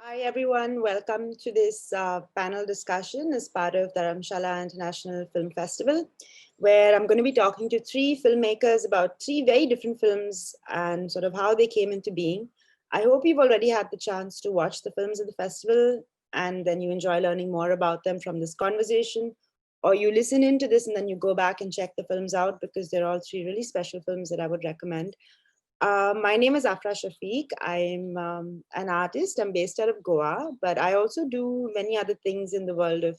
Hi everyone, welcome to this panel discussion as part of the Dharamshala International Film Festival, where I'm going to be talking to three filmmakers about three very different films and sort of how they came into being. I hope you've already had the chance to watch the films of the festival and then you enjoy learning more about them from this conversation, or you listen into this and then you go back and check the films out because they're all three really special films that I would recommend. My name is Afrah Shafiq. I'm an artist. I'm based out of Goa, but I also do many other things in the world of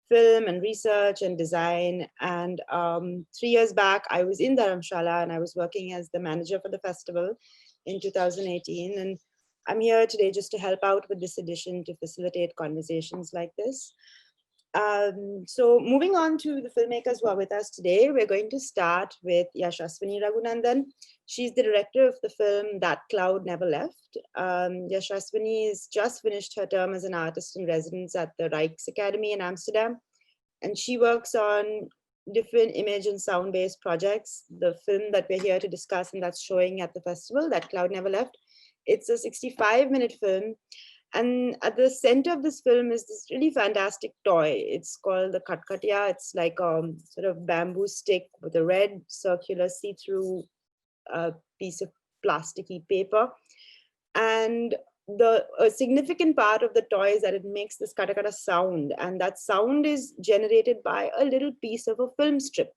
film and research and design. And 3 years back, I was in Dharamshala and I was working as the manager for the festival in 2018. And I'm here today just to help out with this edition to facilitate conversations like this. So moving on to the filmmakers who are with us today, we're going to start with Yashasvini Raghunandan. She's the director of the film That Cloud Never Left. Yashasvini has just finished her term as an artist in residence at the Rijks Academy in Amsterdam, and she works on different image and sound-based projects. The film that we're here to discuss and that's showing at the festival, That Cloud Never Left, it's a 65-minute film. And at the center of this film is this really fantastic toy. It's called the Katkatya. It's like a sort of bamboo stick with a red circular see-through piece of plasticky paper. And a significant part of the toy is that it makes this katakata sound. And that sound is generated by a little piece of a film strip.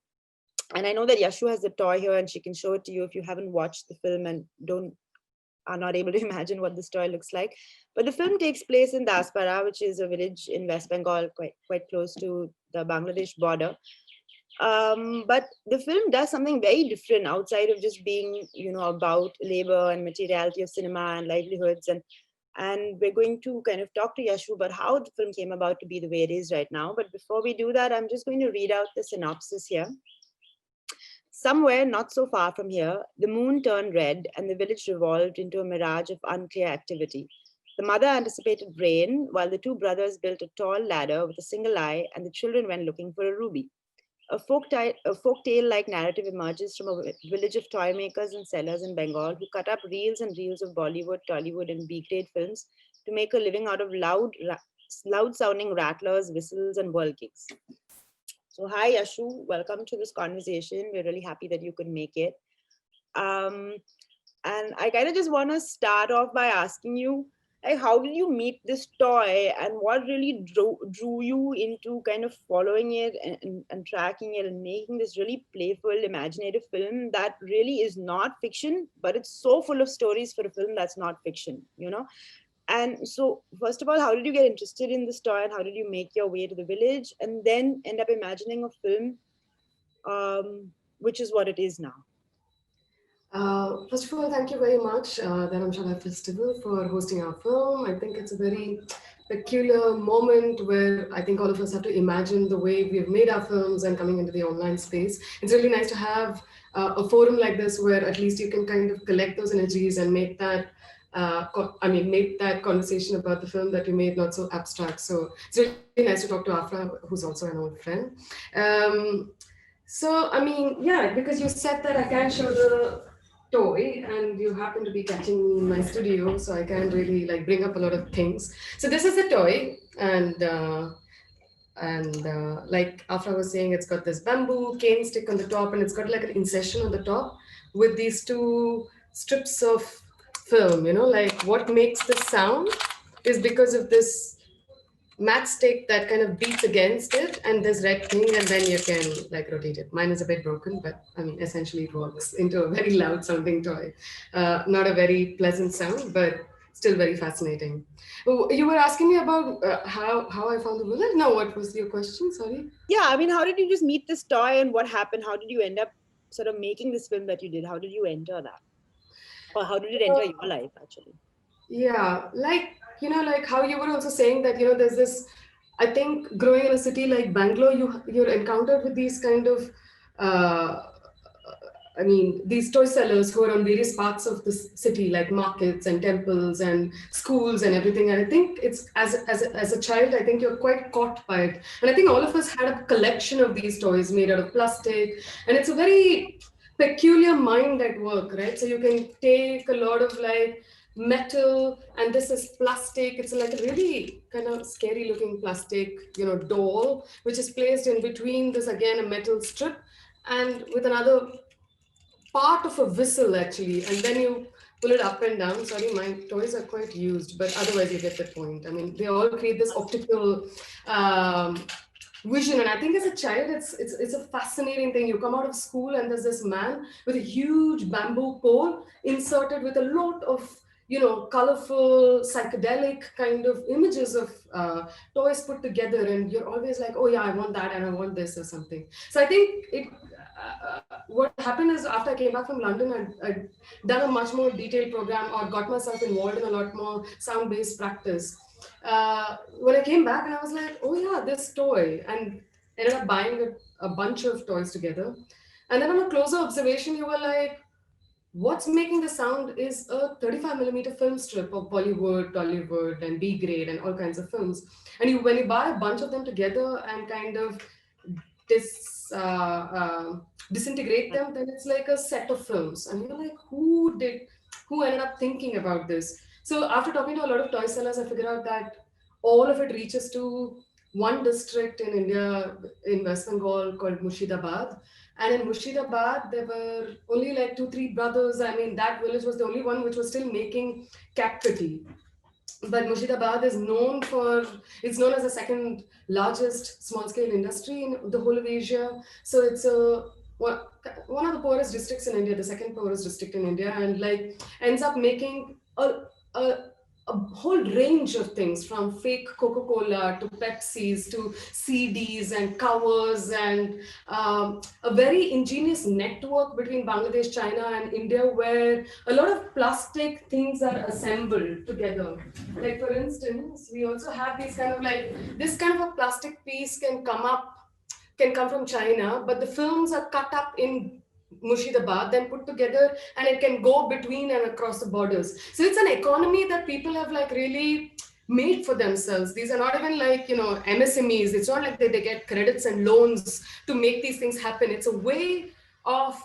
And I know that Yashu has the toy here and she can show it to you if you haven't watched the film and are not able to imagine what this toy looks like. But the film takes place in Daspara, which is a village in West Bengal, quite close to the Bangladesh border. But the film does something very different outside of just being, about labor and materiality of cinema and livelihoods. And we're going to kind of talk to Yashu about how the film came about to be the way it is right now. But before we do that, I'm just going to read out the synopsis here. Somewhere not so far from here, the moon turned red and the village revolved into a mirage of unclear activity. The mother anticipated rain, while the two brothers built a tall ladder with a single eye, and the children went looking for a ruby. A folktale-like narrative emerges from a village of toy makers and sellers in Bengal who cut up reels and reels of Bollywood, Tollywood, and B-grade films to make a living out of loud-sounding rattlers, whistles, and world gigs. So hi, Yashu. Welcome to this conversation. We're really happy that you could make it. And I kind of just want to start off by asking you, like, how did you meet this toy and what really drew you into kind of following it and tracking it and making this really playful, imaginative film that really is not fiction, but it's so full of stories for a film that's not fiction, And so, first of all, how did you get interested in this toy and how did you make your way to the village and then end up imagining a film, which is what it is now? First of all, thank you very much, Dharamshala Festival, for hosting our film. I think it's a very peculiar moment where I think all of us have to imagine the way we've made our films and coming into the online space. It's really nice to have a forum like this where at least you can kind of collect those energies and make that make that conversation about the film that you made not so abstract. So it's really nice to talk to Afra, who's also an old friend. Because you said that I can't show the toy and you happen to be catching me in my studio, so I can't really bring up a lot of things. So this is the toy, and like Afra was saying, it's got this bamboo cane stick on the top and it's got like an insertion on the top with these two strips of film. What makes this sound is because of this matchstick that kind of beats against it and this red thing, and then you can rotate it. Mine is a bit broken, but essentially it works into a very loud sounding toy. Not a very pleasant sound, but still very fascinating. You were asking me about how I found the villain? No, what was your question? Sorry. Yeah, how did you just meet this toy and what happened? How did you end up sort of making this film that you did? How did you enter that? Or how did it enter your life, actually? Yeah, like how you were also saying that, there's this, I think growing in a city like Bangalore, you're encountered with these kind of, these toy sellers who are on various parts of the city, like markets and temples and schools and everything. And I think it's, as a child, I think you're quite caught by it. And I think all of us had a collection of these toys made out of plastic. And it's a very peculiar mind at work, right? So you can take a lot of metal, and this is plastic. It's like a really kind of scary looking plastic, doll, which is placed in between this, again, a metal strip, and with another part of a whistle actually, and then you pull it up and down. Sorry, my toys are quite used, but otherwise you get the point. I mean, they all create this optical um, vision, and I think as a child, it's a fascinating thing. You come out of school and there's this man with a huge bamboo pole inserted with a lot of colorful psychedelic kind of images of toys put together, and you're always like, oh yeah, I want that and I want this or something. So I think what happened is, after I came back from London, I'd done a much more detailed program or got myself involved in a lot more sound-based practice. When I came back, and I was like, oh yeah, this toy, and ended up buying a bunch of toys together. And then on a closer observation, you were like, what's making the sound is a 35 millimeter film strip of Bollywood, Tollywood, and B grade, and all kinds of films. And when you buy a bunch of them together and kind of disintegrate them, then it's like a set of films. And you're like, who ended up thinking about this? So after talking to a lot of toy sellers, I figured out that all of it reaches to one district in India, in West Bengal, called Murshidabad. And in Murshidabad, there were only like two, three brothers. I mean, that village was the only one which was still making cat putty. But Murshidabad is it's known as the second largest small scale industry in the whole of Asia. So it's one of the poorest districts in India, the second poorest district in India, and like ends up making a, a whole range of things, from fake Coca-Cola to Pepsis to CDs and covers, and a very ingenious network between Bangladesh, China, and India, where a lot of plastic things are assembled together. Like, for instance, we also have these kind of like, this kind of a plastic piece can come from China, but the films are cut up in Murshidabad, then put together, and it can go between and across the borders. So it's an economy that people have like really made for themselves. These are not even like, MSMEs. It's not like they get credits and loans to make these things happen. It's a way of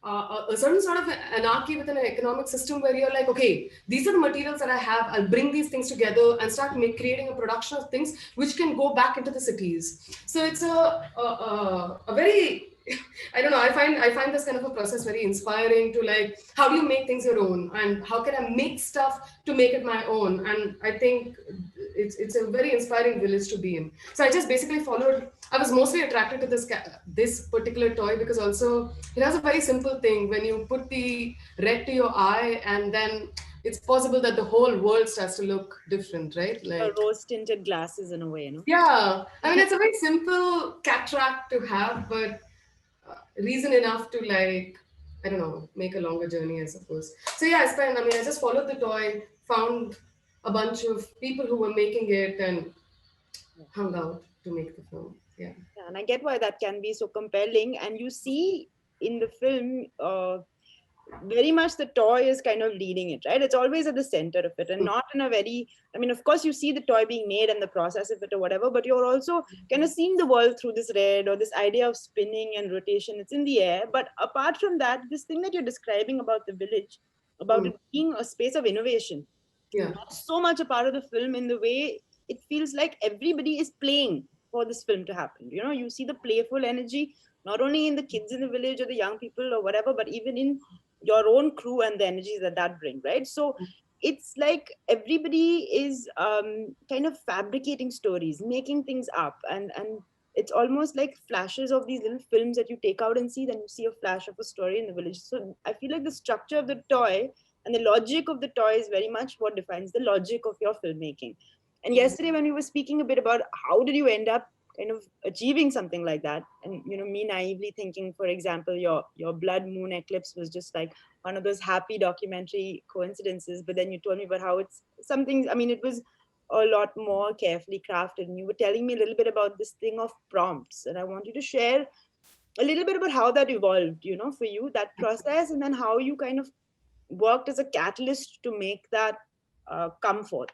a certain sort of anarchy within an economic system, where you're like, okay, these are the materials that I have. I'll bring these things together and start creating a production of things which can go back into the cities. So it's a very I don't know. I find this kind of a process very inspiring, to like, how do you make things your own, and how can I make stuff to make it my own? And I think it's a very inspiring village to be in. So I just basically followed. I was mostly attracted to this particular toy because also it has a very simple thing. When you put the red to your eye, and then it's possible that the whole world starts to look different, right? Like, Rose tinted glasses in a way, yeah. I mean, it's a very simple cataract to have, but reason enough to, like, I don't know, make a longer journey, I suppose. So yeah, I just followed the toy, found a bunch of people who were making it, and hung out to make the film. Yeah. Yeah, and I get why that can be so compelling. And you see in the film, very much the toy is kind of leading it, right? It's always at the center of it, and not in a very, I mean, of course, you see the toy being made and the process of it or whatever, but you're also kind of seeing the world through this red, or this idea of spinning and rotation. It's in the air. But apart from that, this thing that you're describing about the village, about Mm. it being a space of innovation, Yeah. that's so much a part of the film, in the way it feels like everybody is playing for this film to happen. You see the playful energy, not only in the kids in the village or the young people or whatever, but even in your own crew and the energies that bring, right? So it's like everybody is kind of fabricating stories, making things up, and it's almost like flashes of these little films that you take out and see, then you see a flash of a story in the village. So I feel like the structure of the toy and the logic of the toy is very much what defines the logic of your filmmaking. And yesterday, when we were speaking a bit about how did you end up kind of achieving something like that, and me naively thinking, for example, your blood moon eclipse was just like one of those happy documentary coincidences, but then you told me about how it's something, I mean, it was a lot more carefully crafted, and you were telling me a little bit about this thing of prompts, and I want you to share a little bit about how that evolved, for you, that process, and then how you kind of worked as a catalyst to make that come forth.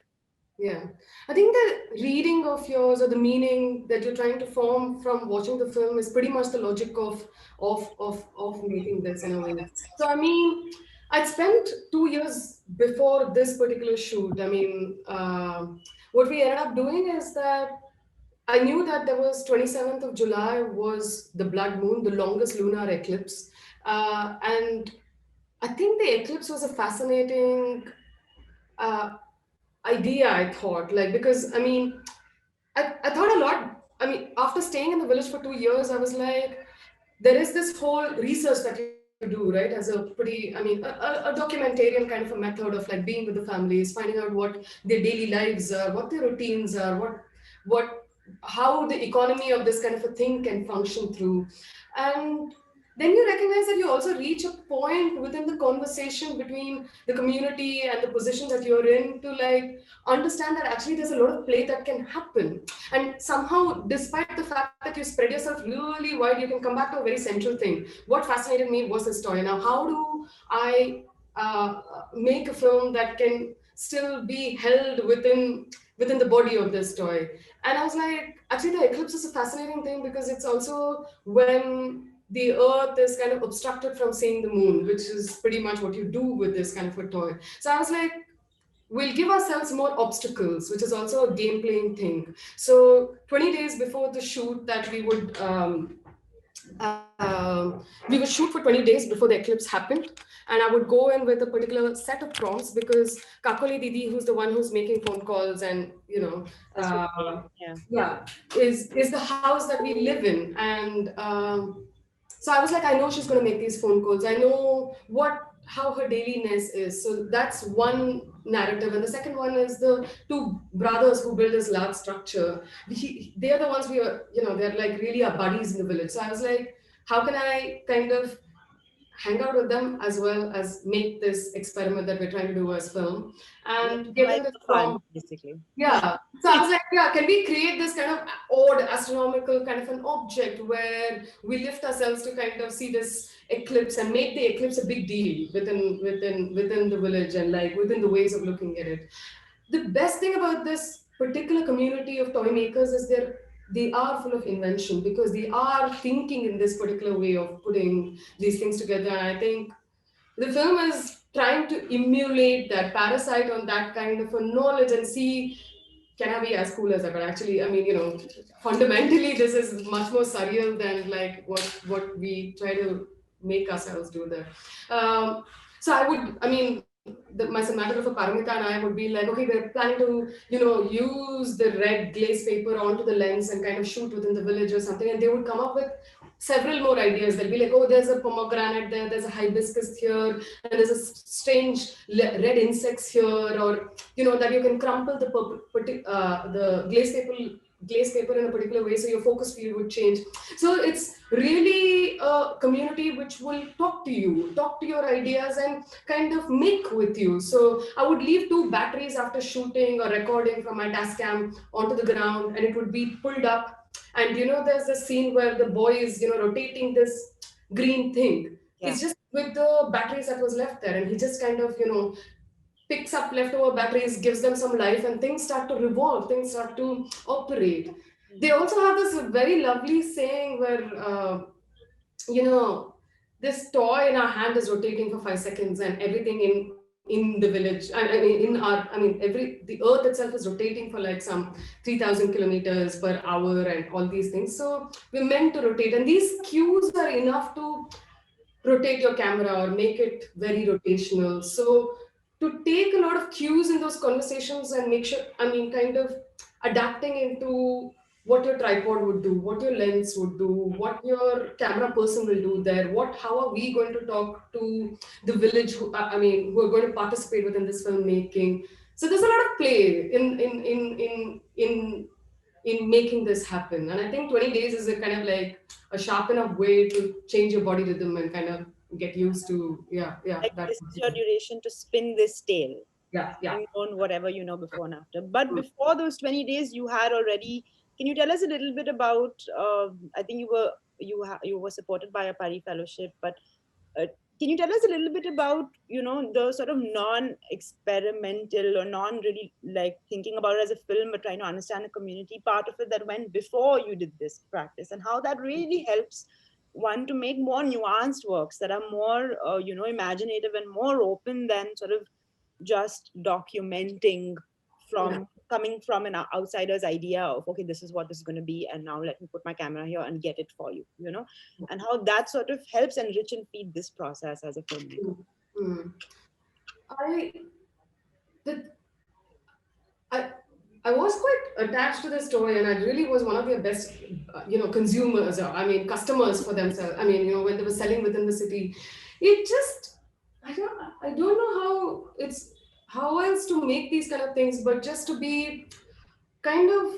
Yeah, I think the reading of yours, or the meaning that you're trying to form from watching the film, is pretty much the logic of making this in a way. So I mean, I'd spent 2 years before this particular shoot. I mean, what we ended up doing is that I knew that there was 27th of July was the blood moon, the longest lunar eclipse. And I think the eclipse was a fascinating uh, idea, I thought. Like, because, I mean, I thought a lot. I mean, after staying in the village for 2 years, I was like, there is this whole research that you do, right? As a pretty, I mean, a documentarian kind of a method of like being with the families, finding out what their daily lives are, what their routines are, what, how the economy of this kind of a thing can function through. And then you recognize that you also reach a point within the conversation between the community and the position that you're in to like understand that actually there's a lot of play that can happen. And somehow, despite the fact that you spread yourself really wide, you can come back to a very central thing. What fascinated me was the story. Now, how do I make a film that can still be held within the body of this toy? And I was like, actually, the eclipse is a fascinating thing because it's also when the earth is kind of obstructed from seeing the moon, which is pretty much what you do with this kind of a toy. So I was like, we'll give ourselves more obstacles, which is also a game playing thing. So 20 days before the shoot that we would shoot for 20 days before the eclipse happened, and I would go in with a particular set of prompts because Kakoli Didi, who's the one who's making phone calls and That's really, yeah. yeah, is the house that we live in, and so I was like, I know she's going to make these phone calls. I know how her dailiness is. So that's one narrative, and the second one is the two brothers who build this large structure. They are the ones we are, they're like really our buddies in the village. So I was like, how can I kind of hang out with them as well as make this experiment that we're trying to do as film and give Like them this fun, prompt. basically. Yeah. So I was like, yeah, can we create this kind of odd astronomical kind of an object where we lift ourselves to kind of see this eclipse and make the eclipse a big deal within the village and like within the ways of looking at it. The best thing about this particular community of toy makers is they are full of invention because they are thinking in this particular way of putting these things together. And I think the film is trying to emulate that, parasite on that kind of a knowledge and see, can I be as cool as that? But actually, I mean, fundamentally, this is much more surreal than like what we try to make ourselves do there. So I mean, my cinematographer Paramita and I would be like, okay, we're planning to, use the red glaze paper onto the lens and kind of shoot within the village or something. And they would come up with several more ideas. They'll be like, oh, there's a pomegranate there, there's a hibiscus here, and there's a strange red insects here, or that you can crumple the glaze paper in a particular way so your focus field would change. So it's really a community which will talk to your ideas and kind of make with you. So I would leave 2 batteries after shooting or recording from my Tascam onto the ground, and it would be pulled up. And there's a scene where the boy is rotating this green thing. Yeah. He's just with the batteries that was left there, and he just kind of picks up leftover batteries, gives them some life, and things start to revolve, things start to operate. They also have this very lovely saying where you know this toy in our hand is rotating for 5 seconds, and everything in the village, I mean in our I mean the earth itself is rotating for like some 3,000 kilometers per hour and all these things. So we're meant to rotate, and these cues are enough to rotate your camera or make it very rotational. So to take a lot of cues in those conversations and make sure, I mean, kind of adapting into what your tripod would do, what your lens would do, what your camera person will do there, how are we going to talk to the village who are going to participate within this filmmaking. So there's a lot of play in making this happen. And I think 20 days is a kind of like a sharp enough way to change your body rhythm and kind of get used to, Like that. this is your duration to spin this tale. Yeah. You own whatever you know before and after. But before those 20 days, you had already. Can you tell us a little bit about? I think you were supported by a Pari Fellowship, but uh, can you tell us a little bit about the sort of non-experimental or non-really like thinking about it as a film, but trying to understand the community part of it that went before you did this practice, and how that really helps want to make more nuanced works that are more, imaginative and more open than sort of just documenting Yeah. from coming from an outsider's idea of, okay, this is what this is going to be, and now let me put my camera here and get it for you, and how that sort of helps enrich and feed this process as a filmmaker. Mm. Mm. I the I I was quite attached to the story, and I really was one of their best, consumers. I mean, customers for themselves. I mean, when they were selling within the city, it just I don't know how else to make these kind of things, but just to be kind of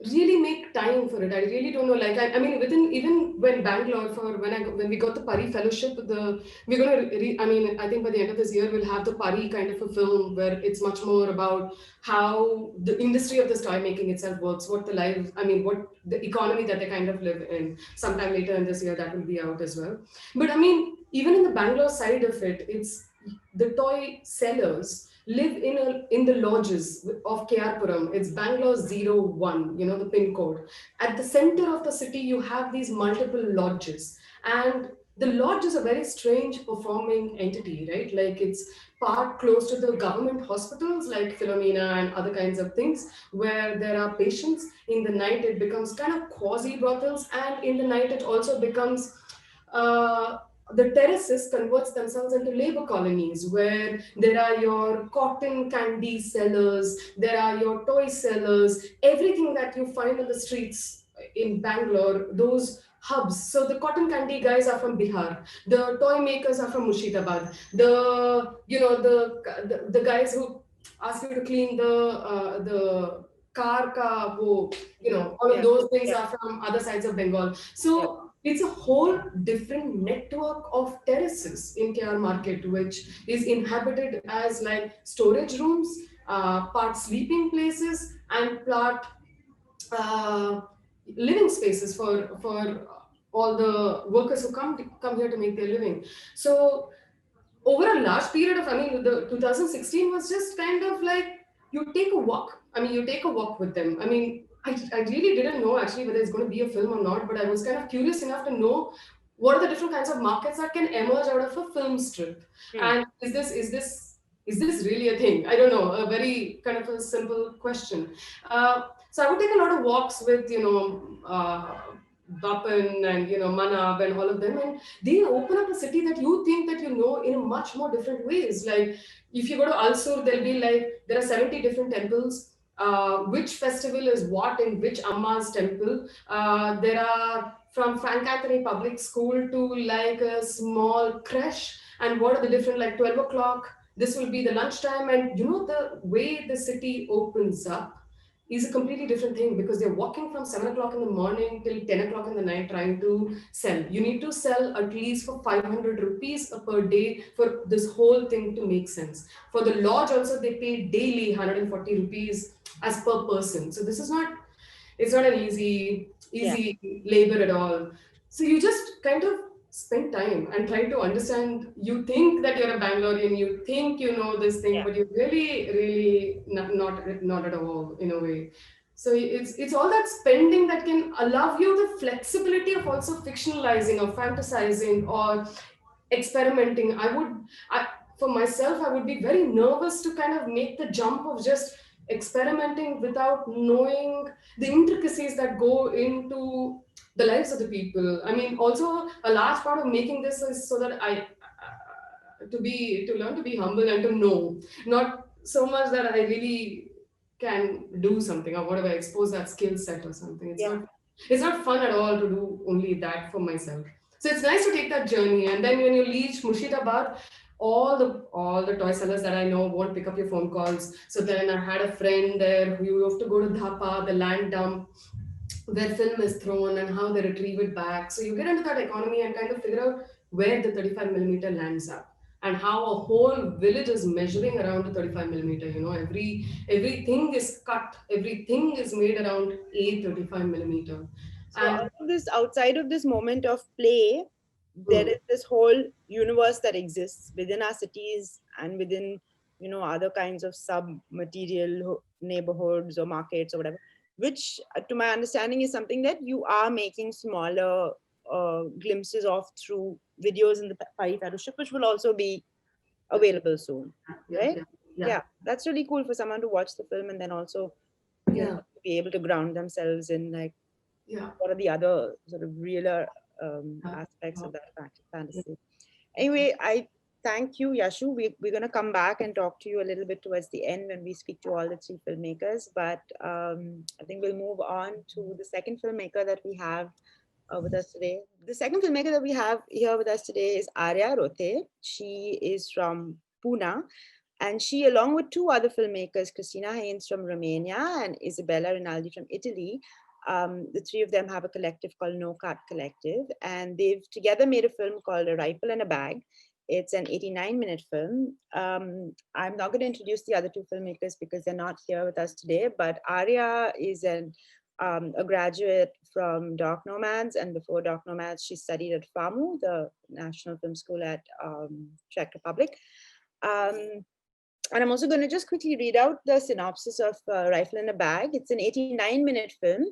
really make time for it. I really don't know. Like I mean, within even when Bangalore for when we got the Pari Fellowship, we're gonna. I mean, I think by the end of this year we'll have the Pari kind of a film where it's much more about how the industry of this toy making itself works, what the life. I mean, what the economy that they kind of live in. Sometime later in this year that will be out as well. But I mean, even in the Bangalore side of it, it's the toy sellers live in the lodges of Puram. It's Bangalore 01, the pin code. At the center of the city, you have these multiple lodges. And the lodge is a very strange performing entity, right? Like it's part close to the government hospitals like Philomena and other kinds of things where there are patients. In the night, it becomes kind of quasi brothels, and in the night, it also becomes uh, the terraces converts themselves into labor colonies where there are your cotton candy sellers, there are your toy sellers, everything that you find on the streets in Bangalore, those hubs. So the cotton candy guys are from Bihar, the toy makers are from Murshidabad, the guys who ask you to clean the car ka wo, all of Yeah, those things yeah, are from other sides of Bengal. yeah, So it's a whole different network of terraces in KR market, which is inhabited as like storage rooms, part sleeping places, and part uh, living spaces for all the workers who come here to make their living. So over a large period of, I mean, the 2016 was just kind of like you take a walk. I mean, you take a walk with them. I mean, I really didn't know actually whether it's going to be a film or not, but I was kind of curious enough to know what are the different kinds of markets that can emerge out of a film strip. hmm, And is this really a thing? I don't know. A very kind of a simple question. So I would take a lot of walks with Bapan and Manab and all of them, and they open up a city that you think that you know in a much more different ways. Like if you go to Alsur, there'll be like there are 70 different temples. Which festival is what in which Amma's temple? There are from Frank Anthony Public School to like a small creche, and what are the different like 12 o'clock? This will be the lunchtime, and the way the city opens up is a completely different thing because they're walking from 7 o'clock in the morning till 10 o'clock in the night trying to sell. You need to sell at least for 500 rupees per day for this whole thing to make sense. For the lodge, also, they pay daily 140 rupees as per person. So this is not, it's not an yeah, easy labor at all. So you just kind of spend time and try to understand. You think that you're a Bangalorean, you think you know this thing, yeah, but you really not at all in a way. So it's all that spending that can allow you the flexibility of also fictionalizing or fantasizing or experimenting. I for myself, I would be very nervous to kind of make the jump of just experimenting without knowing the intricacies that go into the lives of the people. I mean, also a large part of making this is so that I to learn to be humble and to know, not so much that I really can do something or whatever, expose that skill set or something. yeah. It's not fun at all to do only that for myself. So it's nice to take that journey. And then when you reach Murshidabad, all the toy sellers that I know won't pick up your phone calls. So then I had a friend there who you have to go to Dhapa, the land dump, where film is thrown and how they retrieve it back. So you get into that economy and kind of figure out where the 35 millimeter lands up and how a whole village is measuring around the 35 millimeter. Everything is cut, everything is made around a 35 millimeter. So And out of this, outside of this moment of play, there mm, is this whole universe that exists within our cities and within, other kinds of sub material neighborhoods or markets or whatever, which to my understanding is something that you are making smaller glimpses of through videos in the Pari Fellowship, which will also be available soon, Yeah, right? yeah, yeah, Yeah, that's really cool for someone to watch the film and then also, yeah, be able to ground themselves in like yeah, what are the other sort of realer yeah, aspects yeah, of that yeah. fantasy. Anyway, I thank you, Yashu. We're going to come back and talk to you a little bit towards the end when we speak to all the three filmmakers. But I think we'll move on to the second filmmaker that we have with us today. The second filmmaker that we have here with us today is Arya Rothe. She is from Pune, and she, along with two other filmmakers, Christina Haynes from Romania and Isabella Rinaldi from Italy, the three of them have a collective called No Cut Collective, and they've together made a film called A Rifle and a Bag. It's an 89-minute film. I'm not going to introduce the other two filmmakers because they're not here with us today, but Arya is a graduate from Dark Nomads, and before Dark Nomads, she studied at FAMU, the National Film School at Czech Republic. And I'm also going to just quickly read out the synopsis of Rifle in a Bag. It's an 89-minute film.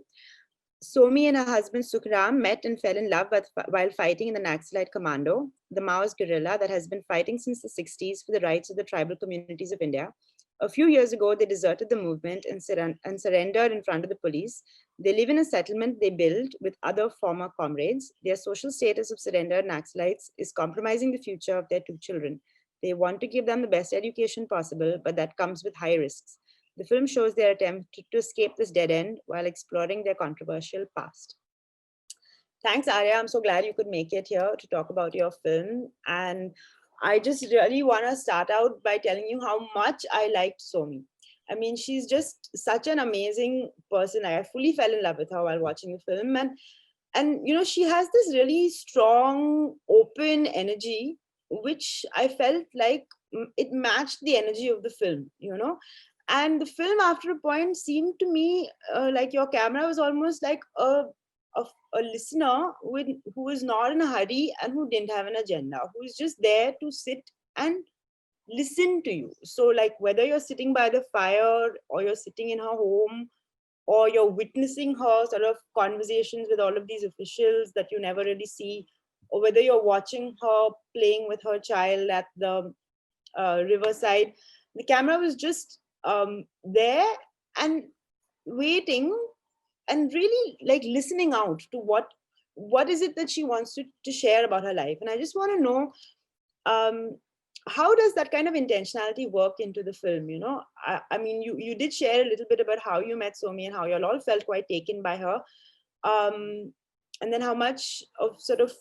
Somi and her husband Sukhram met and fell in love while fighting in the Naxalite Commando, the Maoist guerrilla that has been fighting since the 60s for the rights of the tribal communities of India. A few years ago, they deserted the movement and surrendered in front of the police. They live in a settlement they built with other former comrades. Their social status of surrendered Naxalites is compromising the future of their two children. They want to give them the best education possible, but that comes with high risks. The film shows their attempt to escape this dead end while exploring their controversial past. Thanks, Arya. I'm so glad you could make it here to talk about your film. And I just really want to start out by telling you how much I liked Somi. I mean, she's just such an amazing person. I fully fell in love with her while watching the film. And she has this really strong, open energy, which I felt like it matched the energy of the film. And the film, after a point, seemed to me like your camera was almost like a, a listener who is not in a hurry and who didn't have an agenda, who is just there to sit and listen to you. So, like, whether you're sitting by the fire or you're sitting in her home or you're witnessing her sort of conversations with all of these officials that you never really see, or whether you're watching her playing with her child at the riverside, the camera was just there and waiting and really like listening out to what is it that she wants to share about her life. And I just want to know, um, how does that kind of intentionality work into the film? I mean, you did share a little bit about how you met Somi and how you all felt quite taken by her, and then how much of sort of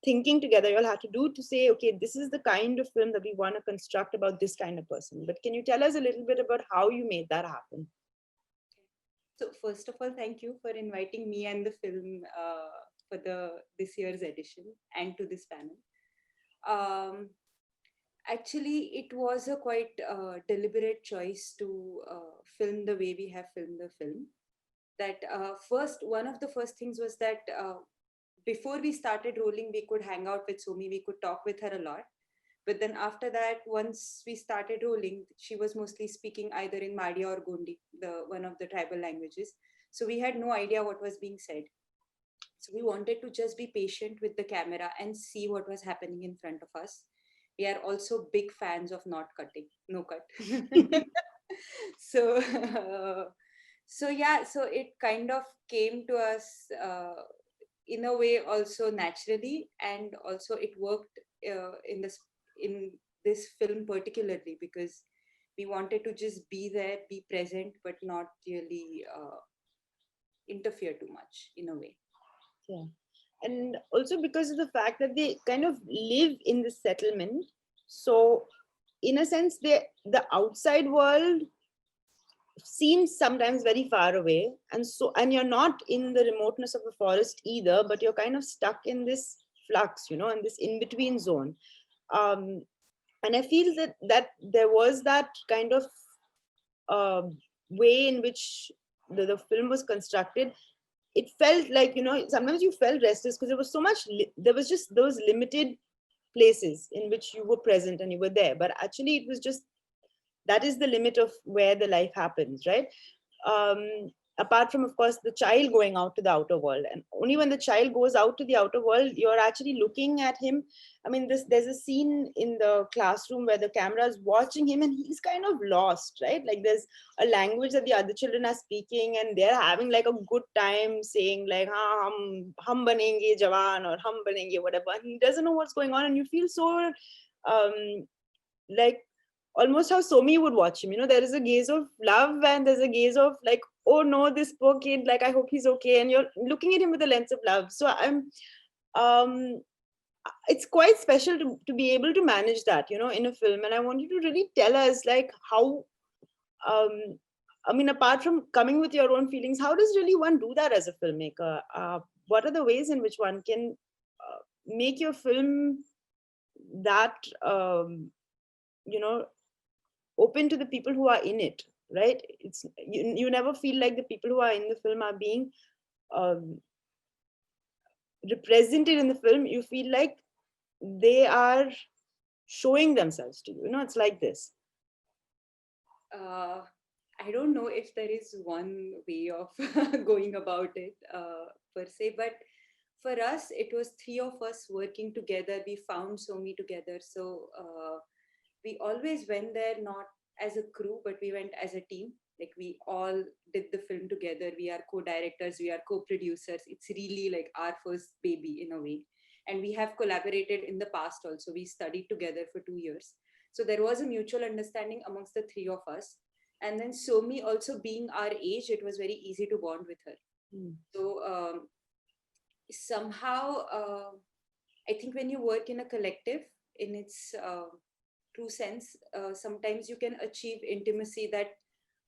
thinking together you'll have to do to say, okay, this is the kind of film that we want to construct about this kind of person. But can you tell us a little bit about how you made that happen? So first of all, thank you for inviting me and the film for this year's edition and to this panel. Actually, it was a quite deliberate choice to film the way we have filmed the film. That one of the first things was that before we started rolling, we could hang out with Somi, we could talk with her a lot. But then after that, once we started rolling, she was mostly speaking either in Madia or Gondi, one of the tribal languages. So we had no idea what was being said. So we wanted to just be patient with the camera and see what was happening in front of us. We are also big fans of not cutting, no cut. so, so it kind of came to us in a way also naturally, and also it worked in this film particularly because we wanted to just be there, be present, but not really interfere too much in a way. Yeah. And also because of the fact that they kind of live in the settlement. So in a sense, the outside world seems sometimes very far away. And you're not in the remoteness of the forest either, but you're kind of stuck in this flux, in this in-between zone. And I feel that there was that kind of way in which the film was constructed. It felt like, sometimes you felt restless because there was so much, there was just those limited places in which you were present and you were there. But actually it was just, that is the limit of where the life happens, right? apart from, of course, the child going out to the outer world. And only when the child goes out to the outer world, you're actually looking at him. I mean, there's a scene in the classroom where the camera is watching him and he's kind of lost, right? Like there's a language that the other children are speaking and they're having like a good time saying like, ha, hum banenge jawan or hum banenge whatever. And he doesn't know what's going on, and you feel so like almost how Somi would watch him. There is a gaze of love and there's a gaze of like, oh no, this poor kid, like I hope he's okay. And you're looking at him with a lens of love. So um it's quite special to be able to manage that, in a film. And I want you to really tell us like how, I mean, apart from coming with your own feelings, how does really one do that as a filmmaker? What are the ways in which one can make your film that, open to the people who are in it, right? It's you never feel like the people who are in the film are being um, represented in the film. You feel like they are showing themselves to you. It's like this. I don't know if there is one way of going about it per se, but for us, it was three of us working together. We found Somi together. So we always went there not as a crew, but we went as a team. Like we all did the film together. We are co-directors, we are co-producers. It's really like our first baby in a way. And we have collaborated in the past also. We studied together for 2 years. So there was a mutual understanding amongst the three of us. And then Somi also being our age, it was very easy to bond with her. So somehow, I think when you work in a collective in its true sense, sometimes you can achieve intimacy that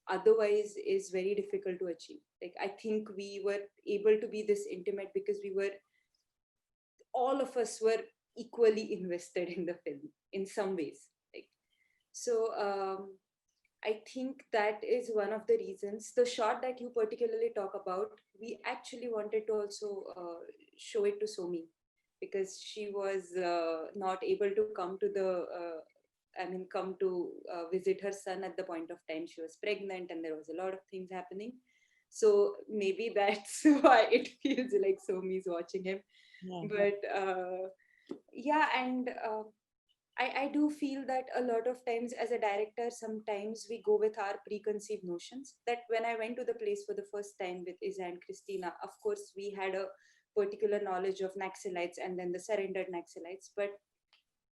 otherwise is very difficult to achieve. Like I think we were able to be this intimate because all of us were equally invested in the film in some ways. Like so. I think that is one of the reasons. The shot that you particularly talk about, we actually wanted to also show it to Somi because she was not able to come to visit her son at the point of time. She was pregnant and there was a lot of things happening. So maybe that's why it feels like Somi's watching him. Yeah. But yeah, and I do feel that a lot of times as a director, sometimes we go with our preconceived notions. That when I went to the place for the first time with Isa and Christina, of course, we had a particular knowledge of Naxalites and then the surrendered Naxalites. But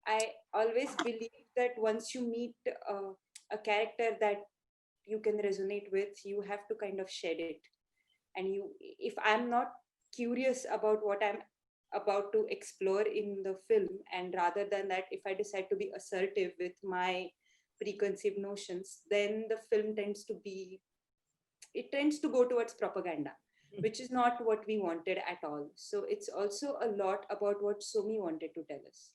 I always believe that once you meet a character that you can resonate with, you have to kind of shed it. And if I'm not curious about what I'm about to explore in the film, and rather than that, if I decide to be assertive with my preconceived notions, then the film tends to go towards propaganda, which is not what we wanted at all. So it's also a lot about what Somi wanted to tell us.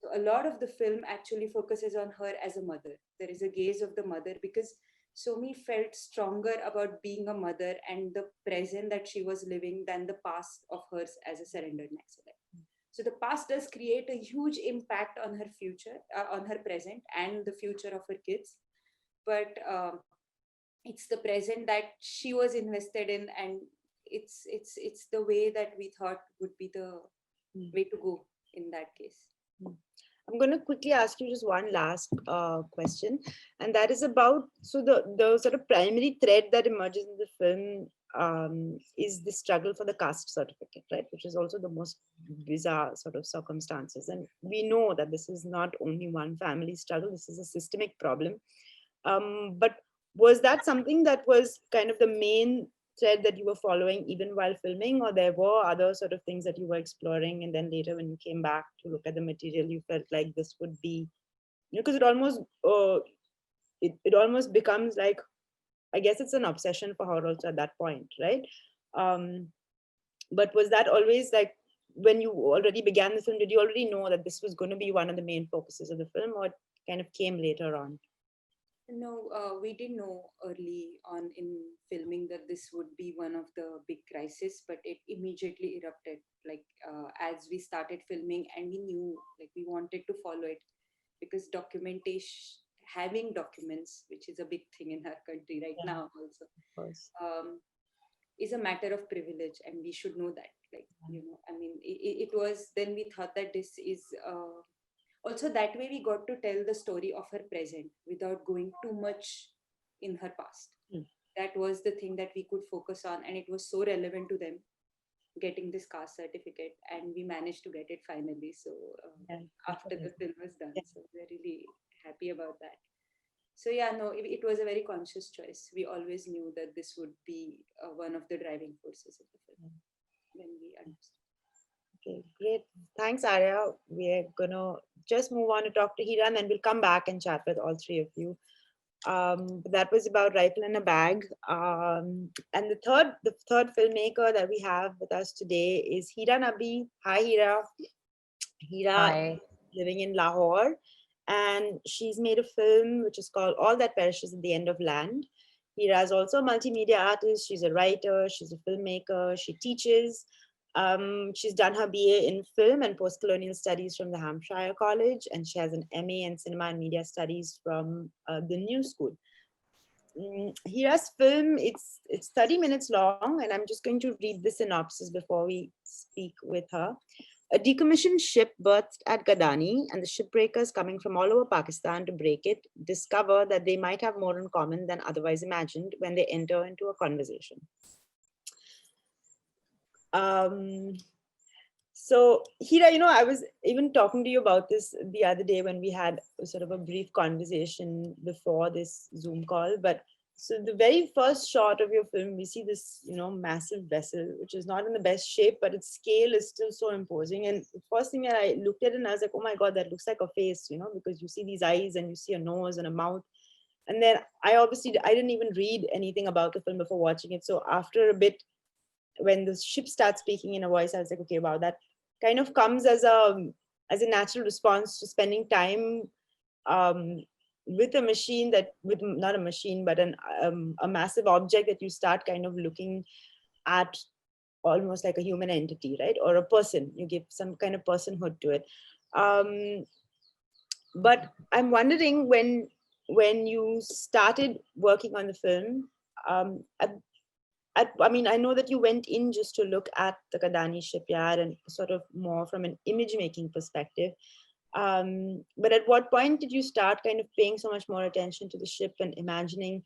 So a lot of the film actually focuses on her as a mother. There is a gaze of the mother because Somi felt stronger about being a mother and the present that she was living than the past of hers as a surrendered Naxalite. So the past does create a huge impact on her future, on her present and the future of her kids. But it's the present that she was invested in, and it's the way that we thought would be the way to go in that case. I'm going to quickly ask you just one last question, and that is about, so the sort of primary thread that emerges in the film is the struggle for the caste certificate, right? Which is also the most bizarre sort of circumstances. And we know that this is not only one family struggle, this is a systemic problem. But was that something that was kind of the main thread that you were following even while filming, or there were other sort of things that you were exploring, and then later when you came back to look at the material, you felt like this would be, because it almost it almost becomes like, I guess it's an obsession for her also at that point, right? But was that always like, when you already began the film, did you already know that this was going to be one of the main focuses of the film, or it kind of came later on? No, we didn't know early on in filming that this would be one of the big crises, but it immediately erupted. Like as we started filming, and we knew like we wanted to follow it because documentation, having documents, which is a big thing in our country right now, also. is a matter of privilege, and we should know that. Like, I mean, it was then we thought that this is also that way we got to tell the story of her present without going too much in her past. That was the thing that we could focus on, and it was so relevant to them getting this caste certificate, and we managed to get it finally. So after the film was done, so we're really happy about that. So yeah, no, it was a very conscious choice. We always knew that this would be one of the driving forces of the film when we understood. Okay, great. Thanks, Arya. We're gonna just move on to talk to Hira, and then we'll come back and chat with all three of you. That was about Rifle in a Bag. And the third filmmaker that we have with us today is Hira Nabi. Hi, Hira. Hira Hi. living in Lahore, and she's made a film which is called All That Perishes at the End of Land. Hira is also a multimedia artist. She's a writer. She's a filmmaker. She teaches. She's done her BA in film and post-colonial studies from the Hampshire College, and she has an MA in cinema and media studies from the New School. Hira's film, it's 30 minutes long, and I'm just going to read the synopsis before we speak with her. A decommissioned ship berthed at Gadani, and the shipbreakers coming from all over Pakistan to break it discover that they might have more in common than otherwise imagined when they enter into a conversation. So Hira, I was even talking to you about this the other day when we had sort of a brief conversation before this Zoom call. But so the very first shot of your film, we see this, massive vessel, which is not in the best shape, but its scale is still so imposing. And the first thing that I looked at it and I was like, oh my God, that looks like a face, because you see these eyes and you see a nose and a mouth. And then I didn't even read anything about the film before watching it. So after a bit, when the ship starts speaking in a voice, I was like, okay, wow, that kind of comes as a natural response to spending time with a machine not a machine, but a massive object that you start kind of looking at almost like a human entity, right? Or a person, you give some kind of personhood to it. But I'm wondering when you started working on the film, I know that you went in just to look at the Kadani shipyard and sort of more from an image making perspective. But at what point did you start kind of paying so much more attention to the ship and imagining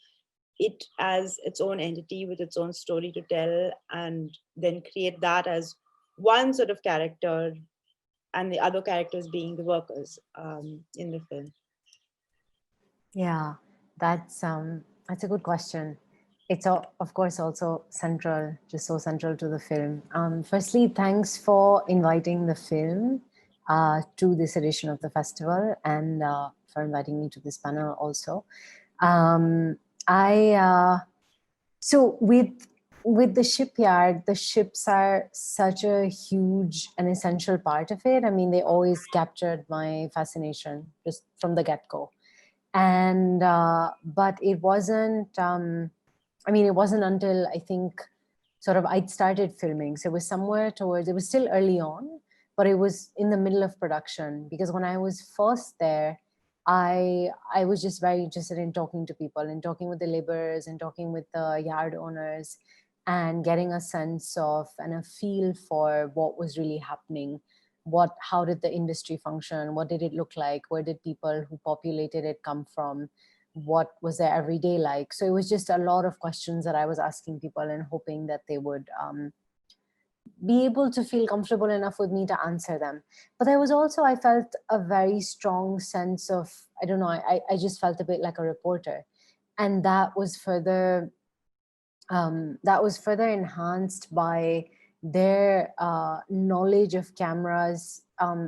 it as its own entity with its own story to tell, and then create that as one sort of character and the other characters being the workers in the film? Yeah, that's a good question. It's of course also central, just so central to the film. Firstly, thanks for inviting the film to this edition of the festival, and for inviting me to this panel also. So with the shipyard, the ships are such a huge and essential part of it. I mean, they always captured my fascination just from the get-go. And but it wasn't it wasn't until I think sort of I'd started filming, so it was it was still early on, but it was in the middle of production, because when I was first there, I was just very interested in talking to people and talking with the laborers and talking with the yard owners and getting a sense of and a feel for what was really happening. How did the industry function? What did it look like? Where did people who populated it come from? What was their everyday like? So it was just a lot of questions that I was asking people and hoping that they would be able to feel comfortable enough with me to answer them. But there was also, I felt a very strong sense of, I don't know, I just felt a bit like a reporter. And that was further enhanced by their knowledge of cameras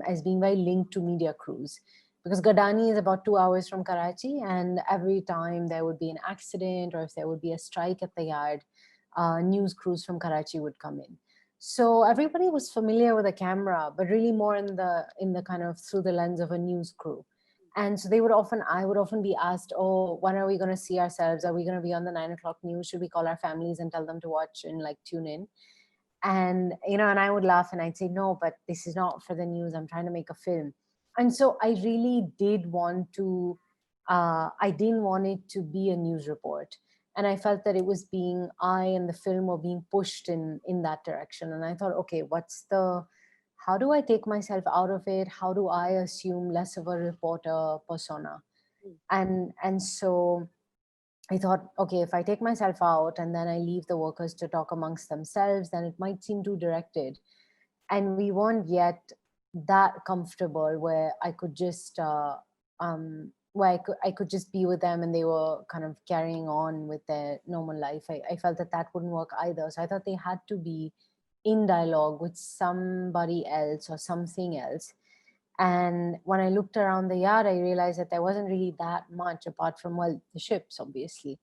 as being very linked to media crews. Because Gadani is about 2 hours from Karachi, and every time there would be an accident or if there would be a strike at the yard, news crews from Karachi would come in. So everybody was familiar with a camera, but really more in the kind of through the lens of a news crew. And so I would often be asked, oh, when are we going to see ourselves? Are we going to be on the 9 o'clock news? Should we call our families and tell them to watch and like tune in? And, and I would laugh and I'd say, no, but this is not for the news. I'm trying to make a film. And so I really did want to, I didn't want it to be a news report. And I felt that it was being, I and the film were being pushed in that direction. And I thought, okay, how do I take myself out of it? How do I assume less of a reporter persona? And so I thought, okay, if I take myself out and then I leave the workers to talk amongst themselves, then it might seem too directed. And we weren't yet that comfortable where I could just, where I could just be with them and they were kind of carrying on with their normal life. I felt that that wouldn't work either. So I thought they had to be in dialogue with somebody else or something else. And when I looked around the yard, I realized that there wasn't really that much apart from, well, the ships, obviously.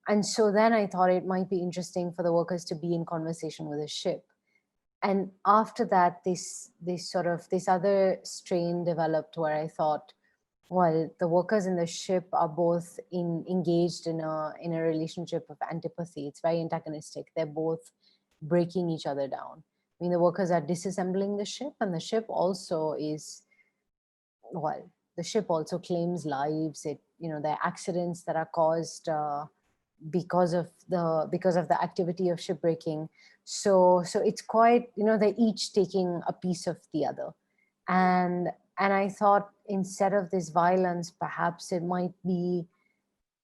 And so then I thought it might be interesting for the workers to be in conversation with a ship. And after that, this other strain developed where I thought, well, the workers in the ship are both engaged in a relationship of antipathy. It's very antagonistic. They're both breaking each other down. I mean, the workers are disassembling the ship, and the ship also is, well, the ship also claims lives. There are accidents that are caused because of the activity of shipbreaking. So it's quite, they're each taking a piece of the other. And I thought, instead of this violence, perhaps it might be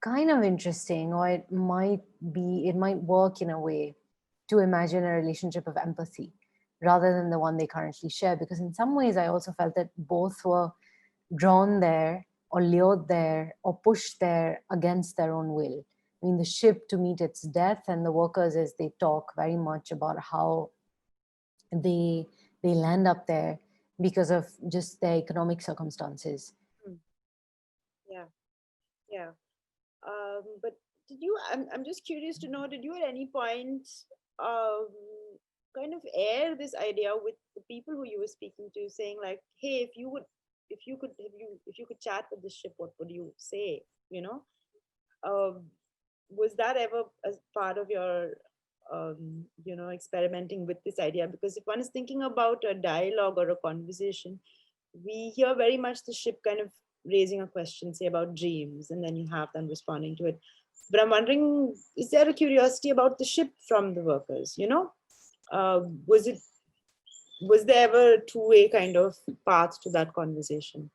kind of interesting, or it might work in a way to imagine a relationship of empathy rather than the one they currently share. Because in some ways I also felt that both were drawn there or lured there or pushed there against their own will. I mean, the ship to meet its death, and the workers, as they talk very much about how they land up there because of just their economic circumstances. Yeah. But I'm just curious to know, did you at any point um, kind of air this idea with the people who you were speaking to, saying like, hey, if you could chat with the ship, what would you say? Um, was that ever as part of your experimenting with this idea? Because if one is thinking about a dialogue or a conversation, we hear very much the ship kind of raising a question, say about dreams, and then you have them responding to it. But I'm wondering, is there a curiosity about the ship from the workers? Was there ever a two-way kind of path to that conversation?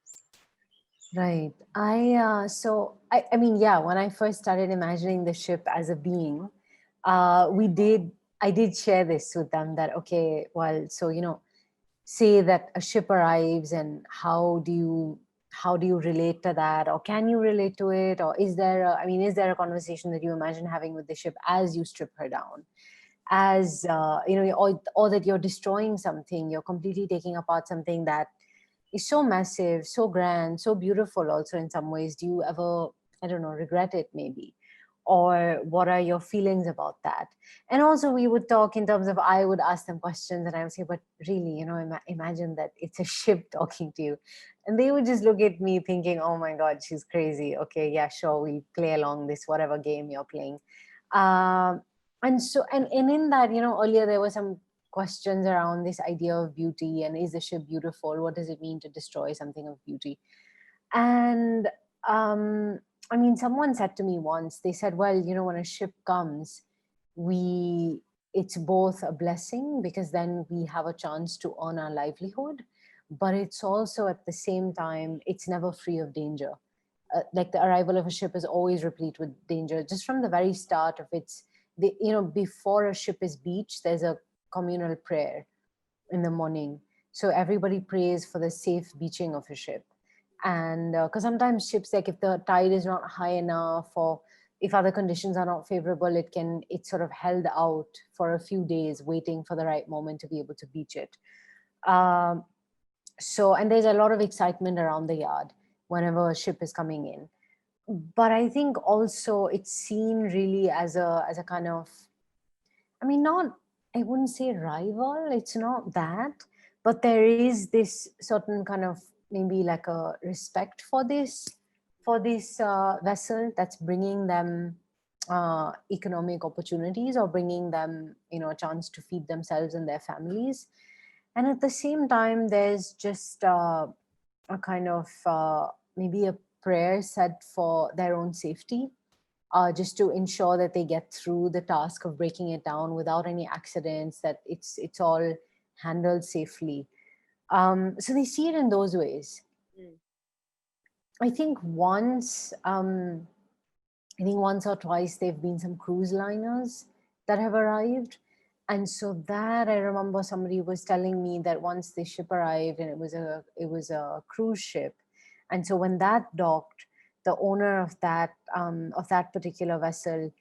Right. I mean, yeah, when I first started imagining the ship as a being, I did share this with them that, okay, well, so, say that a ship arrives, and how do you relate to that? Or can you relate to it? Or is there a conversation that you imagine having with the ship as you strip her down? As, or that you're destroying something, you're completely taking apart something that is so massive, so grand, so beautiful also in some ways. Do you ever, I don't know, regret it maybe? Or what are your feelings about that? And also we would talk in terms of, I would ask them questions and I would say, but really, imagine that it's a ship talking to you. And they would just look at me thinking, oh my God, she's crazy. Okay, yeah, sure, we'll play along this, whatever game you're playing. And in that, earlier there were some questions around this idea of beauty, and is the ship beautiful? What does it mean to destroy something of beauty? And I mean, someone said to me once, they said, well, when a ship comes, it's both a blessing because then we have a chance to earn our livelihood, but it's also at the same time, it's never free of danger. Like the arrival of a ship is always replete with danger, just from the very start of before a ship is beached, there's a communal prayer in the morning. So everybody prays for the safe beaching of a ship. And because sometimes ships, like if the tide is not high enough, or if other conditions are not favorable, it's sort of held out for a few days, waiting for the right moment to be able to beach it. And there's a lot of excitement around the yard whenever a ship is coming in. But I think also it's seen really as a kind of, I mean, I wouldn't say rival, it's not that, but there is this certain kind of, maybe like a respect for this vessel that's bringing them economic opportunities, or bringing them, a chance to feed themselves and their families. And at the same time, there's just a kind of maybe a prayer said for their own safety. just to ensure that they get through the task of breaking it down without any accidents, that it's all handled safely. So they see it in those ways. Mm. I think once or twice there've been some cruise liners that have arrived. And so that I remember somebody was telling me that once the ship arrived, and it was a cruise ship. And so when that docked, the owner of that particular vessel,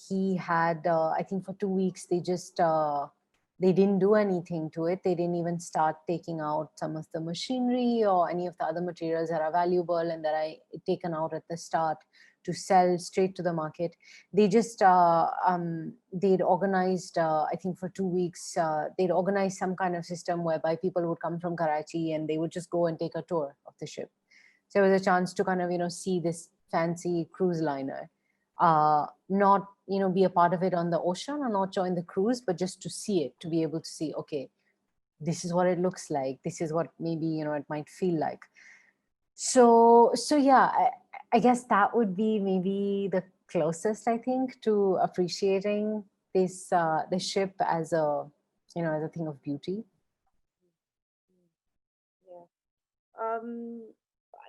he had, I think for 2 weeks, they didn't do anything to it. They didn't even start taking out some of the machinery or any of the other materials that are valuable and that I taken out at the start to sell straight to the market. They just, they'd organized, I think for 2 weeks, they'd organized some kind of system whereby people would come from Karachi and they would just go and take a tour of the ship. So it was a chance to kind of, see this fancy cruise liner, not, be a part of it on the ocean or not join the cruise, but just to see it, to be able to see, okay, this is what it looks like. This is what maybe, it might feel like. So yeah, I guess that would be maybe the closest, I think, to appreciating this the ship as a, as a thing of beauty. Yeah.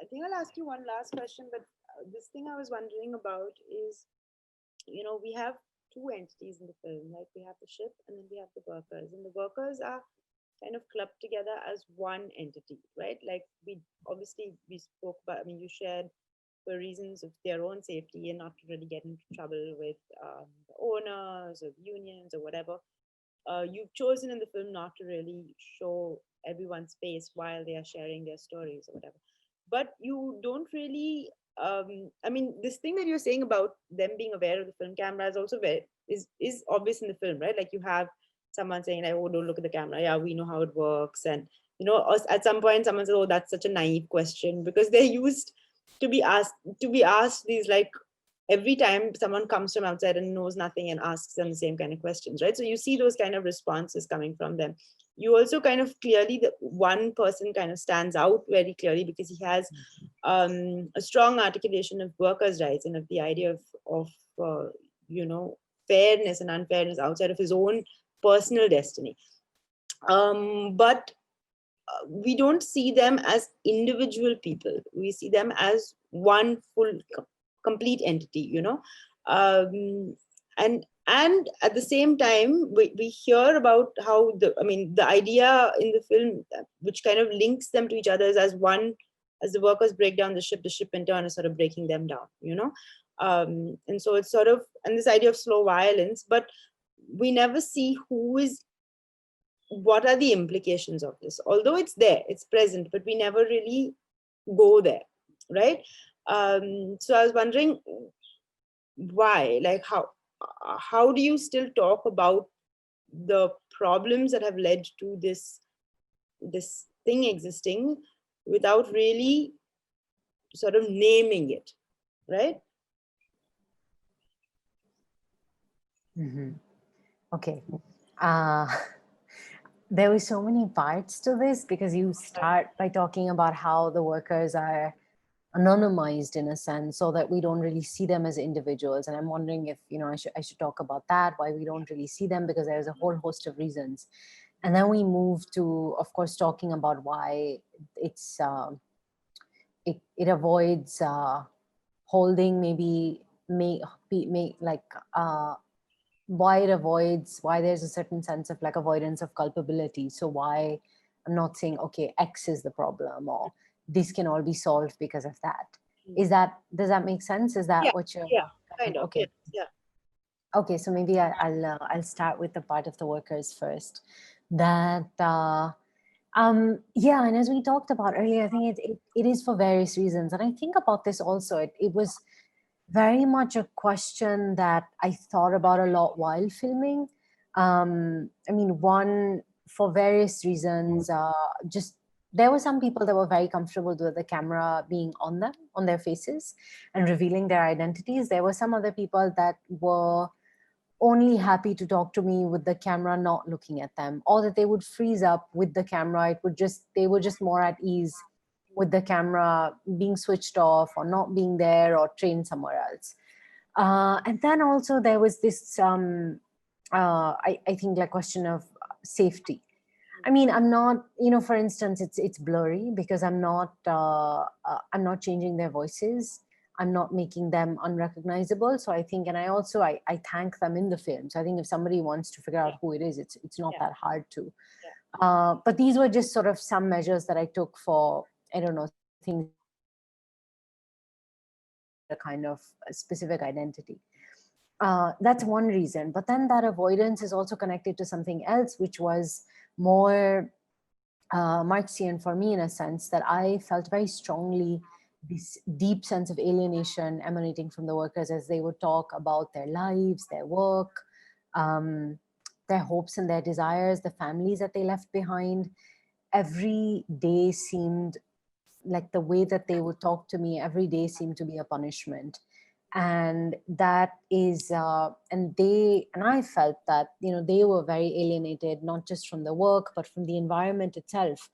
I think I'll ask you one last question, but this thing I was wondering about is, we have two entities in the film. Like we have the ship and then we have the workers, and the workers are kind of clubbed together as one entity, right? Like we spoke about, I mean, you shared for reasons of their own safety and not to really get into trouble with the owners or the unions or whatever. You've chosen in the film not to really show everyone's face while they are sharing their stories or whatever. But you don't really, I mean, this thing that you're saying about them being aware of the film camera is also is obvious in the film, right? Like you have someone saying like, oh, don't look at the camera. Yeah, we know how it works. And, at some point someone says, oh, that's such a naive question, because they're used to be asked these, like, every time someone comes from outside and knows nothing and asks them the same kind of questions, right? So you see those kind of responses coming from them. You also kind of clearly, the one person kind of stands out very clearly because he has a strong articulation of workers' rights and of the idea of fairness and unfairness outside of his own personal destiny. But we don't see them as individual people. We see them as one full complete entity, and at the same time we hear about how the idea in the film, which kind of links them to each other, is as the workers break down the ship in turn is sort of breaking them down, and so it's sort of, and this idea of slow violence, but we never see what are the implications of this, although it's there, it's present, but we never really go there, right? So I was wondering why, like how do you still talk about the problems that have led to this thing existing without really sort of naming it, right? Mm-hmm. Okay. There were so many parts to this, because you start by talking about how the workers are anonymized in a sense, so that we don't really see them as individuals. And I'm wondering if, I should talk about that, why we don't really see them, because there's a whole host of reasons. And then we move to, of course, talking about why it's it avoids holding, maybe why there's a certain sense of like avoidance of culpability. So why I'm not saying, okay, X is the problem, or this can all be solved because of that. Does that make sense? Is that what you're? Yeah, kind of. Okay. Yeah. Okay, so maybe I'll start with the part of the workers first. That yeah, and as we talked about earlier, I think it is for various reasons, and I think about this also. It was very much a question that I thought about a lot while filming. I mean, one, for various reasons, just there were some people that were very comfortable with the camera being on them, on their faces, and revealing their identities. There were some other people that were only happy to talk to me with the camera not looking at them, or that they would freeze up with the camera. They were just more at ease with the camera being switched off or not being there or trained somewhere else. And then also there was this, I think, like question of safety. I mean, I'm not, for instance, it's blurry because I'm not changing their voices. I'm not making them unrecognizable. So I think, and I also, I thank them in the film. So I think if somebody wants to figure out who it is, it's not that hard to. But these were just sort of some measures that I took for, I don't know, things that I felt were a kind of a specific identity. That's one reason. But then that avoidance is also connected to something else, which was more Marxian for me, in a sense that I felt very strongly this deep sense of alienation emanating from the workers as they would talk about their lives, their work, their hopes and their desires, the families that they left behind. Every day seemed like, the way that they would talk to me every day seemed to be a punishment. And that is, and I felt that, they were very alienated, not just from the work, but from the environment itself.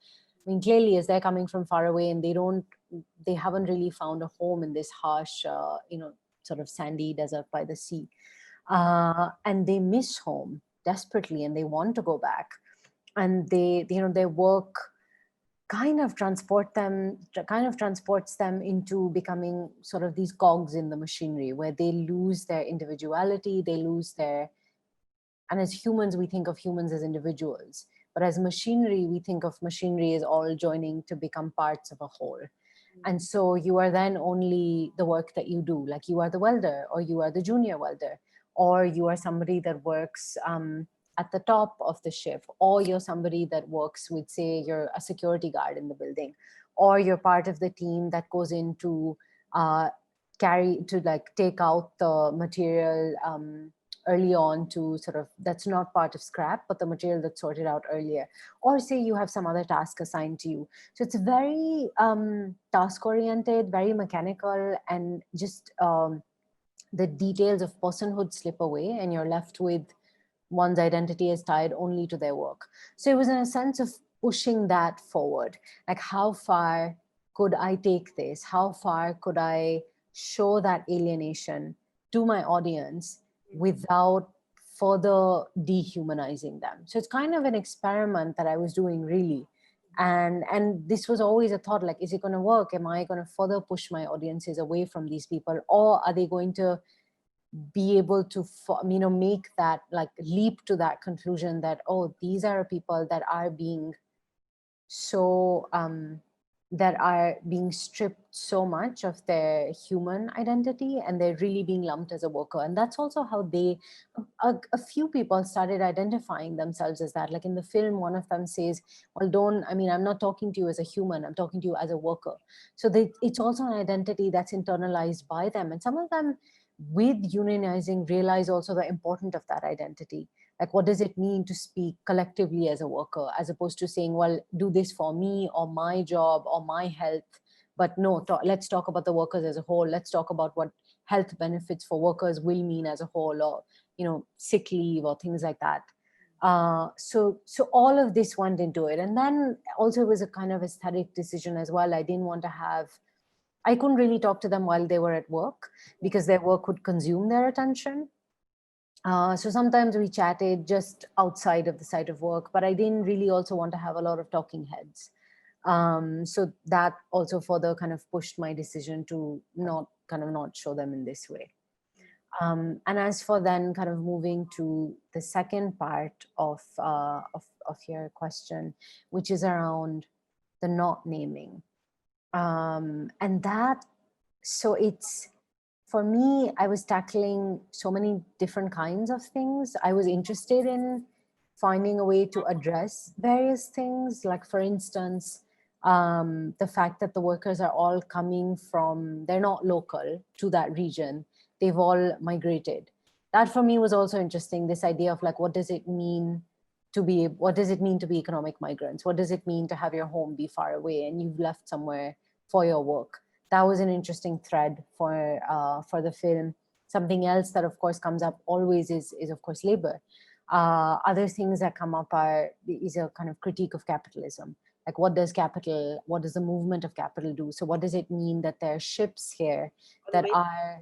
I mean, clearly, as they're coming from far away and they haven't really found a home in this harsh, sort of sandy desert by the sea. And they miss home desperately and they want to go back. And their work kind of transports them into becoming sort of these cogs in the machinery, where they lose their individuality, they lose their, and as humans, we think of humans as individuals, but as machinery, we think of machinery as all joining to become parts of a whole. And so you are then only the work that you do, like you are the welder, or you are the junior welder, or you are somebody that works at the top of the ship, or you're somebody that works with, say, you're a security guard in the building, or you're part of the team that goes in to take out the material early on, to sort of, that's not part of scrap, but the material that's sorted out earlier. Or say you have some other task assigned to you. So it's very task oriented, very mechanical, and just the details of personhood slip away and you're left with one's identity is tied only to their work. So it was in a sense of pushing that forward. Like, how far could I take this? How far could I show that alienation to my audience without further dehumanizing them? So it's kind of an experiment that I was doing, really. And this was always a thought, like, is it going to work? Am I going to further push my audiences away from these people? Or are they going to be able to make that, like, leap to that conclusion that, oh, these are people that are being so that are being stripped so much of their human identity, and they're really being lumped as a worker. And that's also how a few people started identifying themselves as that. Like in the film, one of them says, well, I'm not talking to you as a human, I'm talking to you as a worker. So it's also an identity that's internalized by them. And some of them, with unionizing, realize also the importance of that identity. Like, what does it mean to speak collectively as a worker, as opposed to saying, well, do this for me or my job or my health. But no, let's talk about the workers as a whole. Let's talk about what health benefits for workers will mean as a whole, or, sick leave or things like that. So all of this went into it. And then also it was a kind of aesthetic decision as well. I couldn't really talk to them while they were at work, because their work would consume their attention. So sometimes we chatted just outside of the site of work, but I didn't really also want to have a lot of talking heads. So that also further kind of pushed my decision to not show them in this way. And as for then kind of moving to the second part of your question, which is around the not naming. And that, so it's, for me, I was tackling so many different kinds of things. I was interested in finding a way to address various things. Like, for instance, the fact that the workers are all coming from, they're not local to that region. They've all migrated. That for me was also interesting, this idea of like, what does it mean to be economic migrants? What does it mean to have your home be far away and you've left somewhere for your work? That was an interesting thread for the film. Something else that of course comes up always is of course labor. Other things that come up is a kind of critique of capitalism. Like, what does the movement of capital do? So what does it mean that there are ships here that are,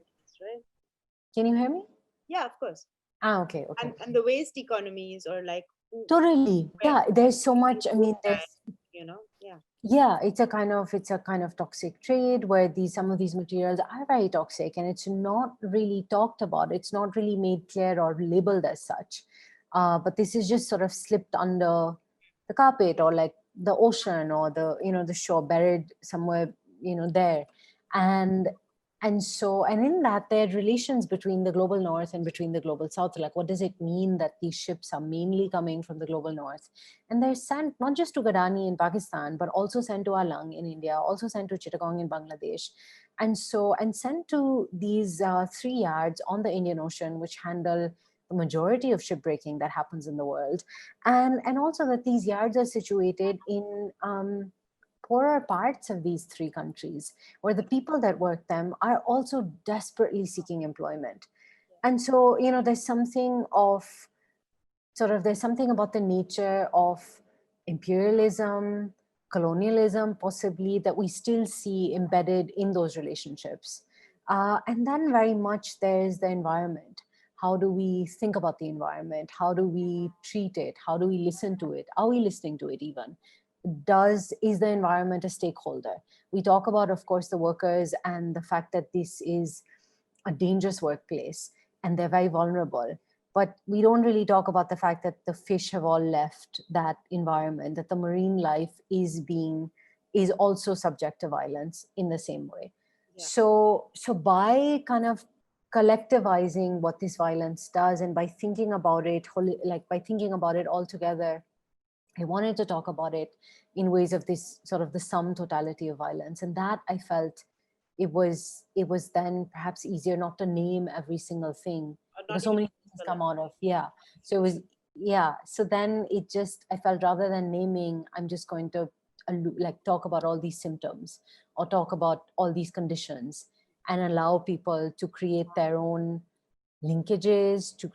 Can you hear me? Yeah, of course. Okay. And the waste economies, or like Totally. Yeah, there's so much. I mean, there's yeah, it's a kind of toxic trade where some of these materials are very toxic, and it's not really talked about. It's not really made clear or labeled as such. But this is just sort of slipped under the carpet, or like the ocean, or the shore, buried somewhere there. And in that, there are relations between the global north and between the global south. Like, what does it mean that these ships are mainly coming from the global north? And they're sent not just to Gadani in Pakistan, but also sent to Alang in India, also sent to Chittagong in Bangladesh. And sent to these 3 yards on the Indian Ocean, which handle the majority of shipbreaking that happens in the world. And also that these yards are situated in poorer parts of these 3 countries, where the people that work them are also desperately seeking employment. And so, there's something about the nature of imperialism, colonialism, possibly, that we still see embedded in those relationships. And then very much there's the environment. How do we think about the environment? How do we treat it? How do we listen to it? Are we listening to it even? Is the environment a stakeholder? We talk about, of course, the workers and the fact that this is a dangerous workplace and they're very vulnerable. But we don't really talk about the fact that the fish have all left that environment, that the marine life is also subject to violence in the same way. Yeah. So by kind of collectivizing what this violence does, and by thinking about it, all together, I wanted to talk about it in ways of this sort of the sum totality of violence. And that I felt it was then perhaps easier not to name every single thing, because so many things come out of, So it was, so then I felt, rather than naming, I'm just going to talk about all these symptoms, or talk about all these conditions, and allow people to create their own linkages, to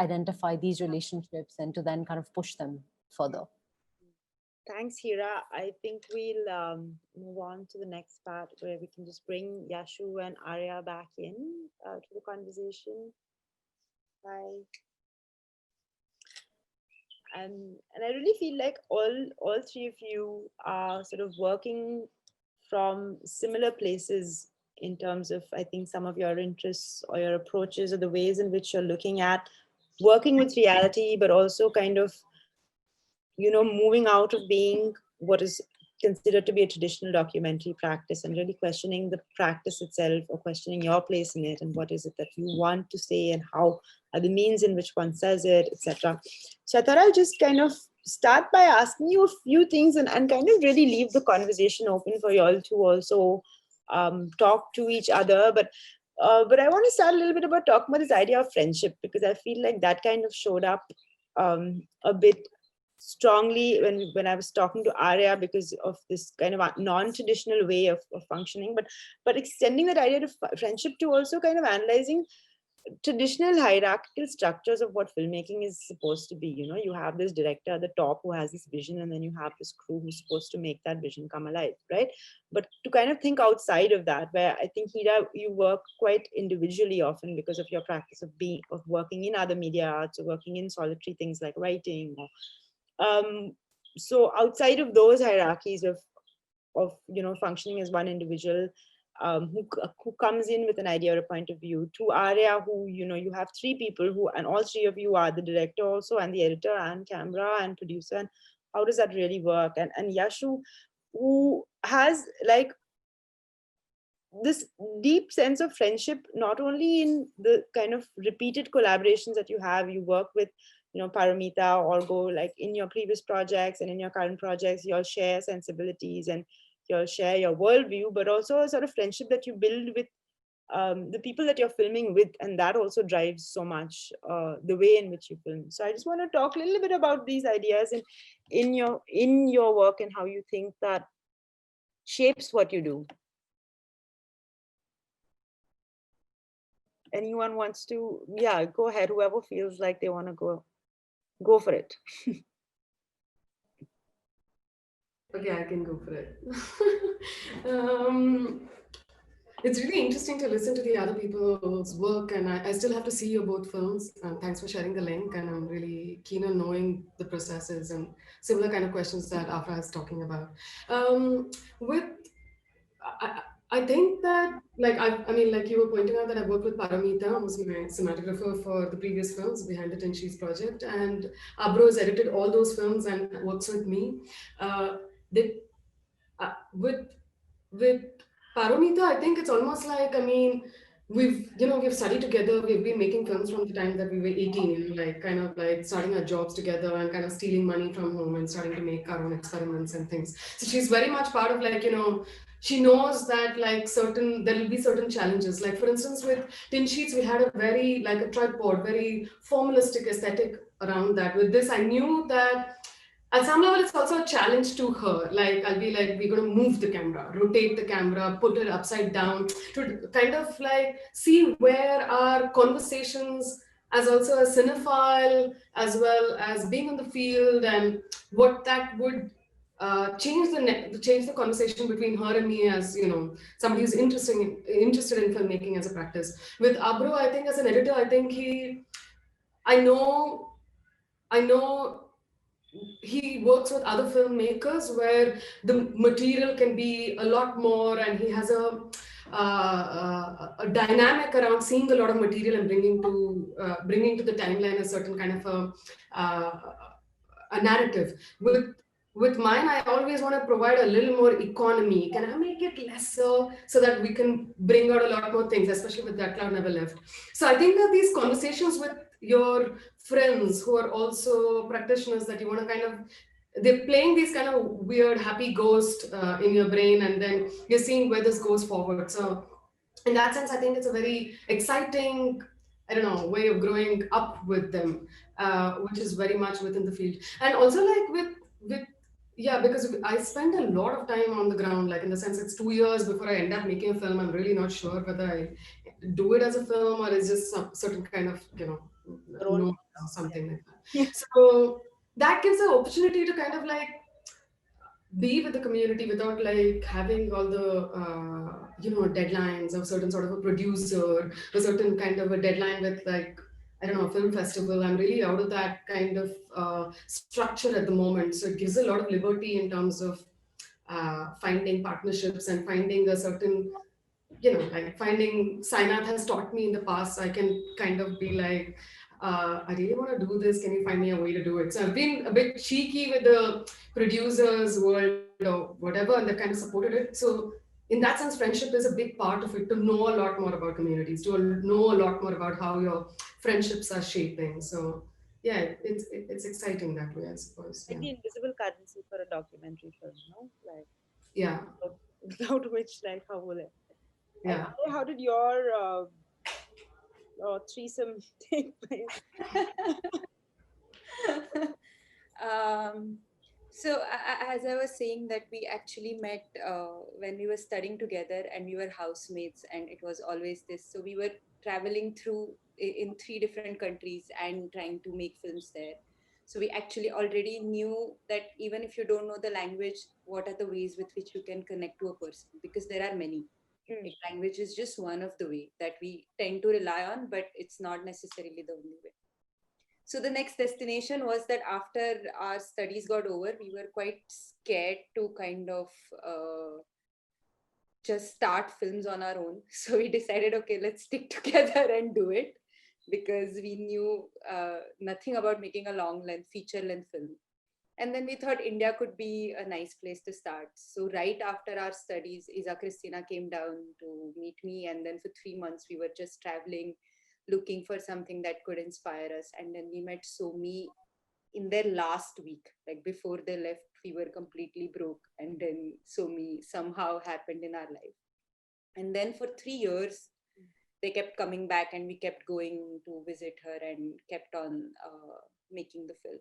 identify these relationships, and to then kind of push them further. Thanks, Hira. I think we'll move on to the next part, where we can just bring Yashu and Arya back in to the conversation. Hi. And I really feel like all 3 of you are sort of working from similar places in terms of, I think, some of your interests or your approaches, or the ways in which you're looking at working with reality, but also kind of, moving out of being what is considered to be a traditional documentary practice, and really questioning the practice itself, or questioning your place in it, and what is it that you want to say, and how are the means in which one says it, etc. So I thought I'll just kind of start by asking you a few things, and kind of really leave the conversation open for you all to also talk to each other. But I want to start a little bit about talking about this idea of friendship, because I feel like that kind of showed up a bit strongly when I was talking to Arya, because of this kind of non-traditional way of functioning, but extending that idea to friendship, to also kind of analyzing traditional hierarchical structures of what filmmaking is supposed to be. You have this director at the top who has this vision, and then you have this crew who's supposed to make that vision come alive, right? But to kind of think outside of that, where I think, Hira, you work quite individually often because of your practice of working in other media arts, or working in solitary things like writing, or so outside of those hierarchies of functioning as one individual, who comes in with an idea or a point of view, to Arya, who you have 3 people who, and all 3 of you are the director also, and the editor, and camera, and producer, and how does that really work? And Yashu, who has like this deep sense of friendship, not only in the kind of repeated collaborations that you work with, Paramita, or go like in your previous projects and in your current projects, you'll share sensibilities and you'll share your worldview, but also a sort of friendship that you build with the people that you're filming with, and that also drives so much the way in which you film. So I just want to talk a little bit about these ideas in your work, and how you think that shapes what you do. Anyone wants to? Yeah, go ahead. Whoever feels like they want to go for it. Okay, I can go for it. It's really interesting to listen to the other people's work, and I still have to see your both films. Thanks for sharing the link, and I'm really keen on knowing the processes and similar kind of questions that Afra is talking about. With I, I think that, like, I mean, like you were pointing out that I worked with Paramita, who's my cinematographer for the previous films behind the Tin Sheets project, and Abro has edited all those films and works with me. Uh, they, with Paramita, I think it's almost like, I mean, we've studied together. We've been making films from the time that we were 18, like kind of like starting our jobs together and kind of stealing money from home and starting to make our own experiments and things. So she's very much part of, like, she knows that, like, there will be certain challenges. Like, for instance, with Tin Sheets, we had a very, like, a tripod, very formalistic aesthetic around that. With this, I knew that at some level it's also a challenge to her. Like, I'll be like, we're going to move the camera, rotate the camera, put it upside down, to kind of like see where our conversations, as also a cinephile, as well as being in the field, and what that would change the conversation between her and me, as somebody who's interested in filmmaking as a practice. With Abro, I think as an editor, I think I know I know he works with other filmmakers where the material can be a lot more, and he has a dynamic around seeing a lot of material and bringing to the timeline a certain kind of uh, a narrative. With mine, I always want to provide a little more economy. Can I make it lesser so that we can bring out a lot more things, especially with That Cloud Never Left? So I think that these conversations with your friends who are also practitioners, that you want to kind of, they're playing these kind of weird happy ghost in your brain, and then you're seeing where this goes forward. So in that sense, I think it's a very exciting, I don't know, way of growing up with them, which is very much within the field. And also, like, with yeah, because I spend a lot of time on the ground, like, in the sense, it's 2 years before I end up making a film. I'm really not sure whether I do it as a film or it's just some certain kind of, Your own. note or something like that. So that gives an opportunity to kind of like be with the community without like having all the deadlines of certain sort of a producer, a certain kind of a deadline with, like, I don't know, a film festival. I'm really out of that kind of structure at the moment, so it gives a lot of liberty in terms of finding partnerships and finding a certain, like finding, Sainath has taught me in the past, I can kind of be like, I really want to do this. Can you find me a way to do it? So I've been a bit cheeky with the producers world or whatever, and they've kind of supported it. So in that sense, friendship is a big part of it, to know a lot more about communities, to know a lot more about how your friendships are shaping. So yeah, it's exciting that way, I suppose. Like Yeah. the invisible currency for a documentary film, no? Like, Yeah. without which, like, how will it? And Yeah. how did your threesome take place? um, so as I was saying, that we actually met when we were studying together, and we were housemates, and it was always this. So we were traveling through in 3 different countries and trying to make films there. So we actually already knew that even if you don't know the language, what are the ways with which you can connect to a person? Because there are many. Mm. Like, language is just one of the way that we tend to rely on, but it's not necessarily the only way. So the next destination was that after our studies got over, we were quite scared to kind of just start films on our own. So we decided, okay, let's stick together and do it, because we knew nothing about making a long length, feature length film. And then we thought India could be a nice place to start. So right after our studies, Isa Christina came down to meet me. And then for 3 months, we were just traveling, looking for something that could inspire us. And then we met Somi in their last week. Like, before they left, we were completely broke. And then Somi somehow happened in our life. And then for 3 years, they kept coming back, and we kept going to visit her and kept on making the film.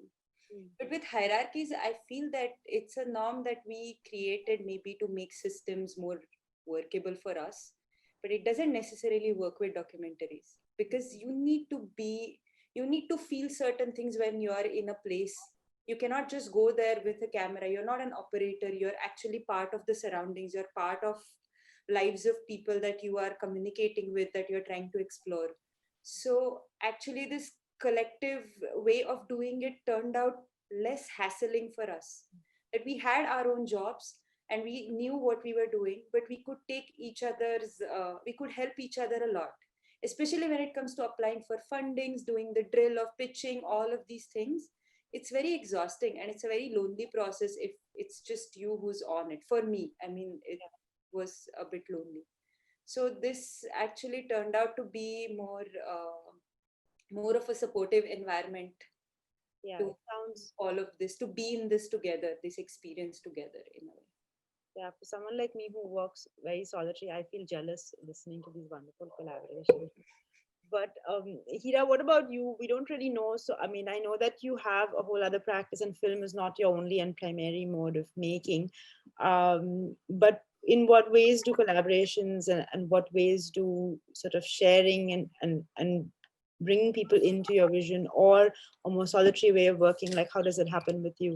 But with hierarchies, I feel that it's a norm that we created maybe to make systems more workable for us. But it doesn't necessarily work with documentaries, because you need to feel certain things when you are in a place. You cannot just go there with a camera. You're not an operator. You're actually part of the surroundings. You're part of lives of people that you are communicating with, that you're trying to explore. So actually this collective way of doing it turned out less hassling for us, that we had our own jobs and we knew what we were doing, but we could take each other's we could help each other a lot, especially when it comes to applying for fundings, doing the drill of pitching, all of these things. It's very exhausting and it's a very lonely process if it's just you who's on it. For me, I mean, it was a bit lonely. So this actually turned out to be more of a supportive environment Yeah, to it sounds, all of this, to be in this together, this experience together in a way. yeah, for someone like me who works very solitary, I feel jealous listening to these wonderful collaborations. But Hira, what about you? We don't really know. So, I mean, I know that you have a whole other practice, and film is not your only and primary mode of making. But in what ways do collaborations and what ways do sort of sharing and bringing people into your vision or a more solitary way of working, like how does it happen with you?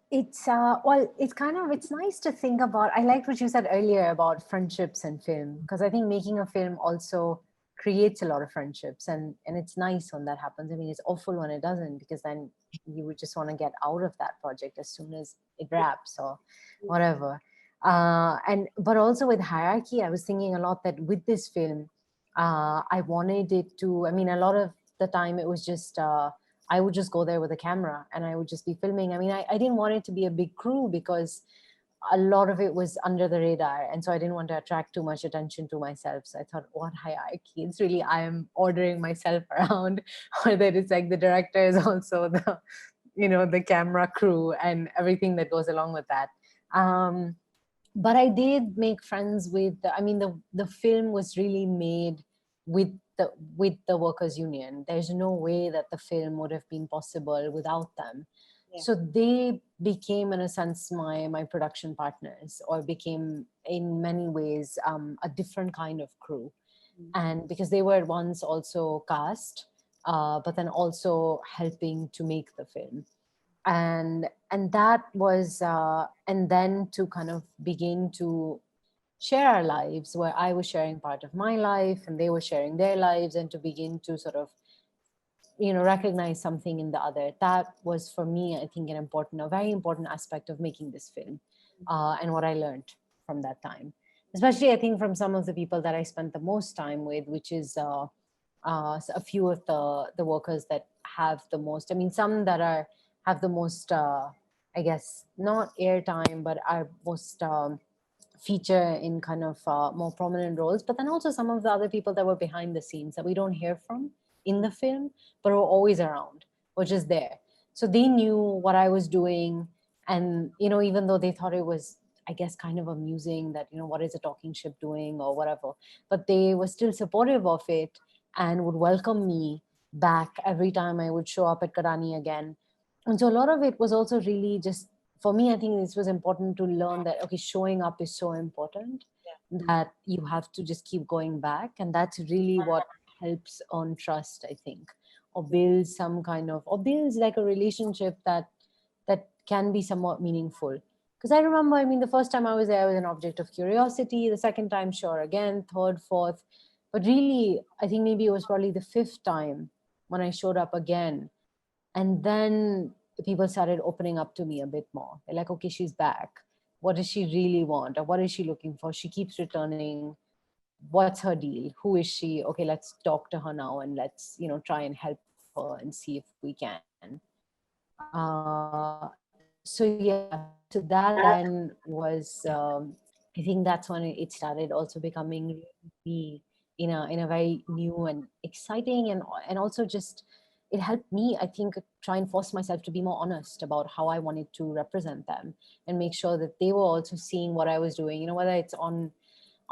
It's well, it's nice to think about. I liked what you said earlier about friendships and film, because I think making a film also creates a lot of friendships, and it's nice when that happens. I mean, it's awful when it doesn't, because then you would just want to get out of that project as soon as it wraps or whatever. And but also with hierarchy, I was thinking a lot that with this film, I wanted it to. I mean, a lot of the time it was just. I would just go there with a camera and I would just be filming. I mean, I didn't want it to be a big crew because a lot of it was under the radar. And so I didn't want to attract too much attention to myself. So I thought, what hierarchy? It's really, I am ordering myself around, or that it's like the director is also the, the camera crew and everything that goes along with that. But I did make friends with, I mean, the film was really made with the workers union. There's no way that the film would have been possible without them. Yeah. So they became, in a sense, my production partners, or became in many ways a different kind of crew. And because they were once also cast, but then also helping to make the film. And that was and then to kind of begin to share our lives, where I was sharing part of my life and they were sharing their lives, and to begin to sort of recognize something in the other. That was for me, I think, a very important aspect of making this film, and what I learned from that time, especially I think from some of the people that I spent the most time with, which is a few of the workers that have the most, I mean, some that have the most I guess not airtime, but are most feature in kind of more prominent roles, but then also some of the other people that were behind the scenes that we don't hear from in the film, but were always around, were just there. So they knew what I was doing. And, even though they thought it was, I guess, kind of amusing that, what is a talking ship doing or whatever, but they were still supportive of it and would welcome me back every time I would show up at Karani again. And so a lot of it was also really just, for me, I think this was important to learn that, okay, showing up is so important, that you have to just keep going back. And that's really what helps earn trust, I think, or builds some kind of, or builds like a relationship that can be somewhat meaningful. Because I remember, I mean, the first time I was there, I was an object of curiosity. The second time, sure, again, third, fourth. But really, I think maybe it was probably the fifth time when I showed up again. And then people started opening up to me a bit more. They're like, okay, she's back. What does she really want? Or what is she looking for? She keeps returning. What's her deal? Who is she? Okay, let's talk to her now and let's, try and help her and see if we can. So yeah, so that then was, I think that's when it started also becoming me in a very new and exciting, and also just, it helped me, I think, try and force myself to be more honest about how I wanted to represent them and make sure that they were also seeing what I was doing, whether it's on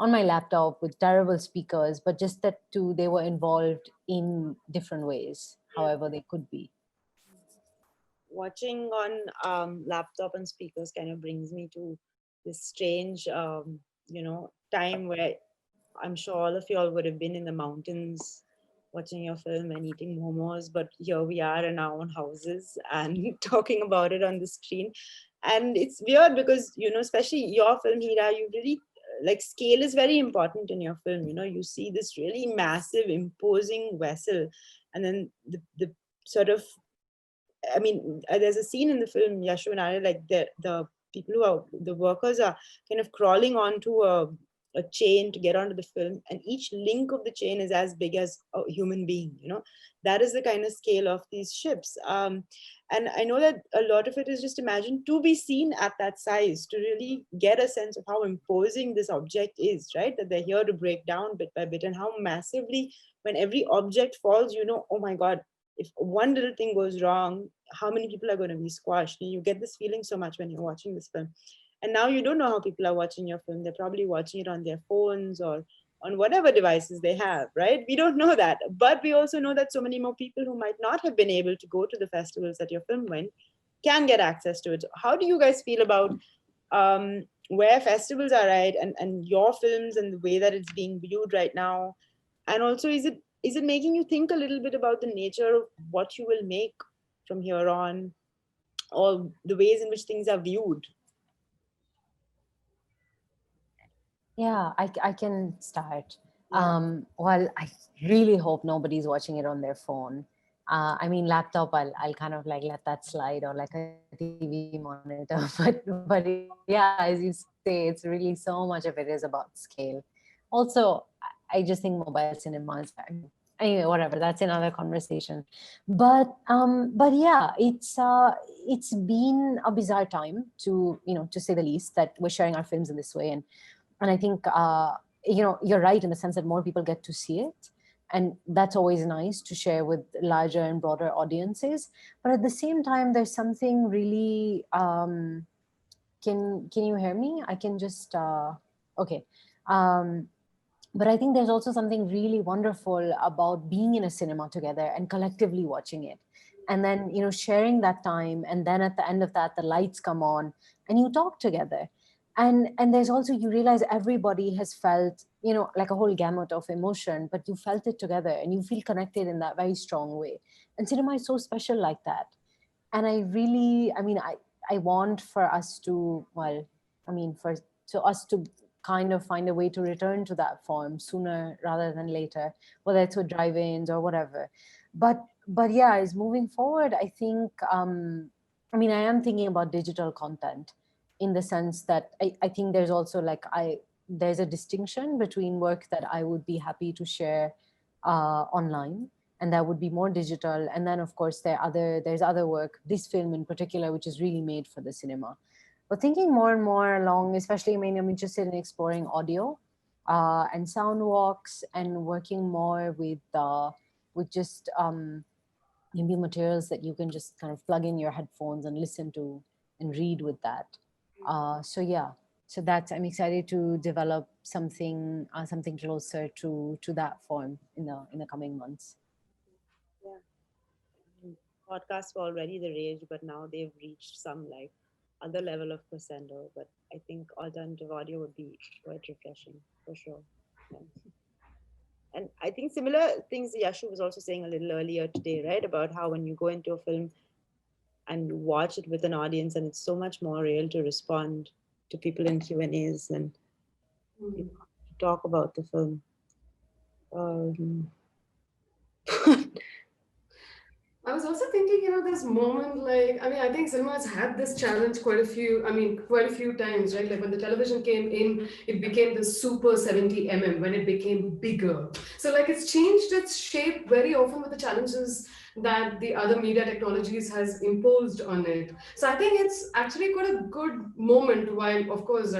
my laptop with terrible speakers, but just that too, they were involved in different ways, however they could be. Watching on laptop and speakers kind of brings me to this strange, time where I'm sure all of you all would have been in the mountains watching your film and eating momos, but here we are in our own houses and talking about it on the screen. And it's weird because, especially your film, Hira, you really like scale is very important in your film. You see this really massive, imposing vessel, and then the sort of, I mean, there's a scene in the film, Yashu and Arya, like the people who are the workers are kind of crawling onto a chain to get onto the film, and each link of the chain is as big as a human being. That is the kind of scale of these ships. And I know that a lot of it is just imagined to be seen at that size, to really get a sense of how imposing this object is, right? That they're here to break down bit by bit, and how massively, when every object falls, oh my God, if one little thing goes wrong, how many people are going to be squashed? And you get this feeling so much when you're watching this film. And now you don't know how people are watching your film. They're probably watching it on their phones or on whatever devices they have, right? We don't know that. But we also know that so many more people who might not have been able to go to the festivals that your film went can get access to it. So how do you guys feel about where festivals are at, and your films and the way that it's being viewed right now? And also, is it making you think a little bit about the nature of what you will make from here on, or the ways in which things are viewed? Yeah, I can start. Yeah. Well, I really hope nobody's watching it on their phone. I mean, laptop, I'll kind of like let that slide, or like a TV monitor. But yeah, as you say, it's really so much of it is about scale. Also, I just think mobile cinemas. I mean, anyway, whatever. That's another conversation. But yeah, it's been a bizarre time to say the least, that we're sharing our films in this way. And I think you're right in the sense that more people get to see it, and that's always nice to share with larger and broader audiences. But at the same time, there's something really can you hear me? I can just okay. um, but I think there's also something really wonderful about being in a cinema together and collectively watching it, and then sharing that time, and then at the end of that the lights come on and you talk together. And there's also, you realize everybody has felt like a whole gamut of emotion, but you felt it together and you feel connected in that very strong way. And cinema is so special like that. And I want for us to, well, I mean, for to us to kind of find a way to return to that form sooner rather than later, whether it's with drive-ins or whatever. But yeah, as moving forward, I think I am thinking about digital content, in the sense that I think there's also there's a distinction between work that I would be happy to share online, and that would be more digital. And then of course there's other work, this film in particular, which is really made for the cinema. But thinking more and more along, especially, I'm interested in exploring audio and sound walks, and working more with just maybe materials that you can just kind of plug in your headphones and listen to and read with that. So yeah, so that's, I'm excited to develop something closer to that form in the coming months. Yeah. Podcasts were already the rage, but now they've reached some like other level of crescendo. But I think alternative audio would be quite refreshing for sure. Yeah. And I think similar things Yashu was also saying a little earlier today, right? About how when you go into a film and you watch it with an audience, and it's so much more real to respond to people in Q&As and talk about the film. I was also thinking, this moment, like, I think cinema has had this challenge quite a few times, right? Like when the television came in, it became this super 70 when it became bigger. So like it's changed its shape very often with the challenges that the other media technologies has imposed on it. So I think it's actually quite a good moment, while of course,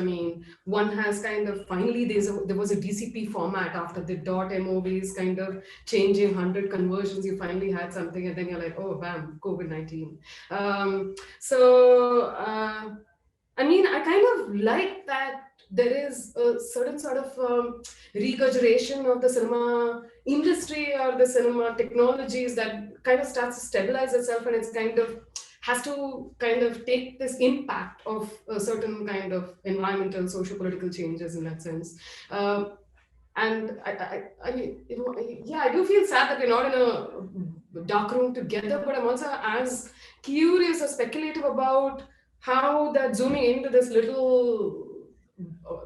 one has kind of finally, there was a DCP format after the .movies kind of changing 100 conversions. You finally had something, and then you're like, oh bam, COVID-19. I kind of like that there is a certain sort of regurgitation of the cinema industry or the cinema technologies that kind of starts to stabilize itself, and it's kind of has to kind of take this impact of a certain kind of environmental, socio-political changes in that sense. And I do feel sad that we're not in a dark room together, but I'm also as curious or speculative about how that zooming into this little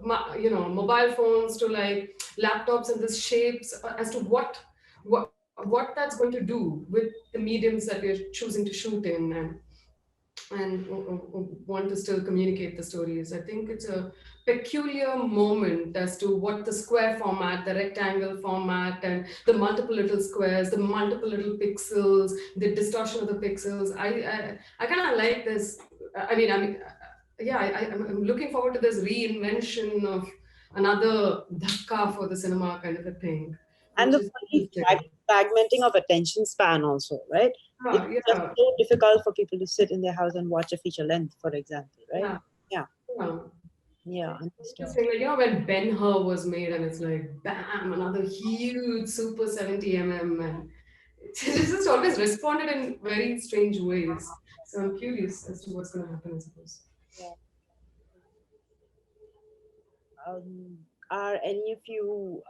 mobile phones to like laptops and this shapes as to what that's going to do with the mediums that we're choosing to shoot in, and want to still communicate the stories. I think it's a peculiar moment as to what the square format, the rectangle format, and the multiple little squares, the multiple little pixels, the distortion of the pixels. I kind of like this. Yeah, I'm looking forward to this reinvention of another dhakka for the cinema kind of a thing, And which the is fragmenting of attention span also, right? It's just yeah, so difficult for people to sit in their house and watch a feature length, for example, right? yeah, Yeah, yeah. yeah, understood. Interesting. Like, when Ben-Hur was made, and it's like, bam, another huge Super 70 mm, and it's just always responded in very strange ways. So I'm curious as to what's going to happen, I suppose. Yeah. Are any of you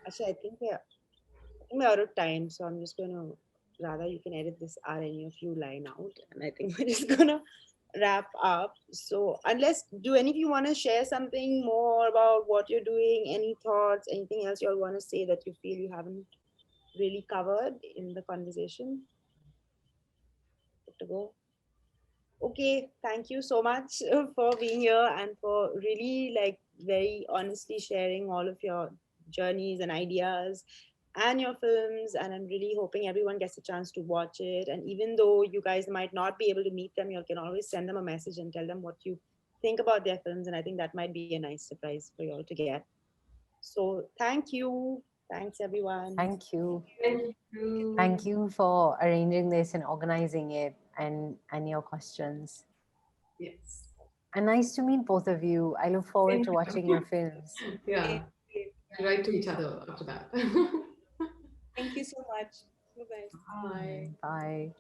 actually I think we're out of time, so I'm just gonna, rather you can edit this "are any of you" line out, and I think we're just gonna wrap up. So unless, do any of you want to share something more about what you're doing, any thoughts, anything else you all want to say that you feel you haven't really covered in the conversation? Good to go. Okay, thank you so much for being here and for really like very honestly sharing all of your journeys and ideas and your films. And I'm really hoping everyone gets a chance to watch it. And even though you guys might not be able to meet them, you can always send them a message and tell them what you think about their films. And I think that might be a nice surprise for you all to get. So thank you. Thanks, everyone. Thank you. Thank you. Thank you for arranging this and organizing it, and your questions. Yes. And nice to meet both of you. I look forward Thank to you. watching your films. Yeah. We write to each other after that. Thank you so much. Bye bye. Bye. Bye.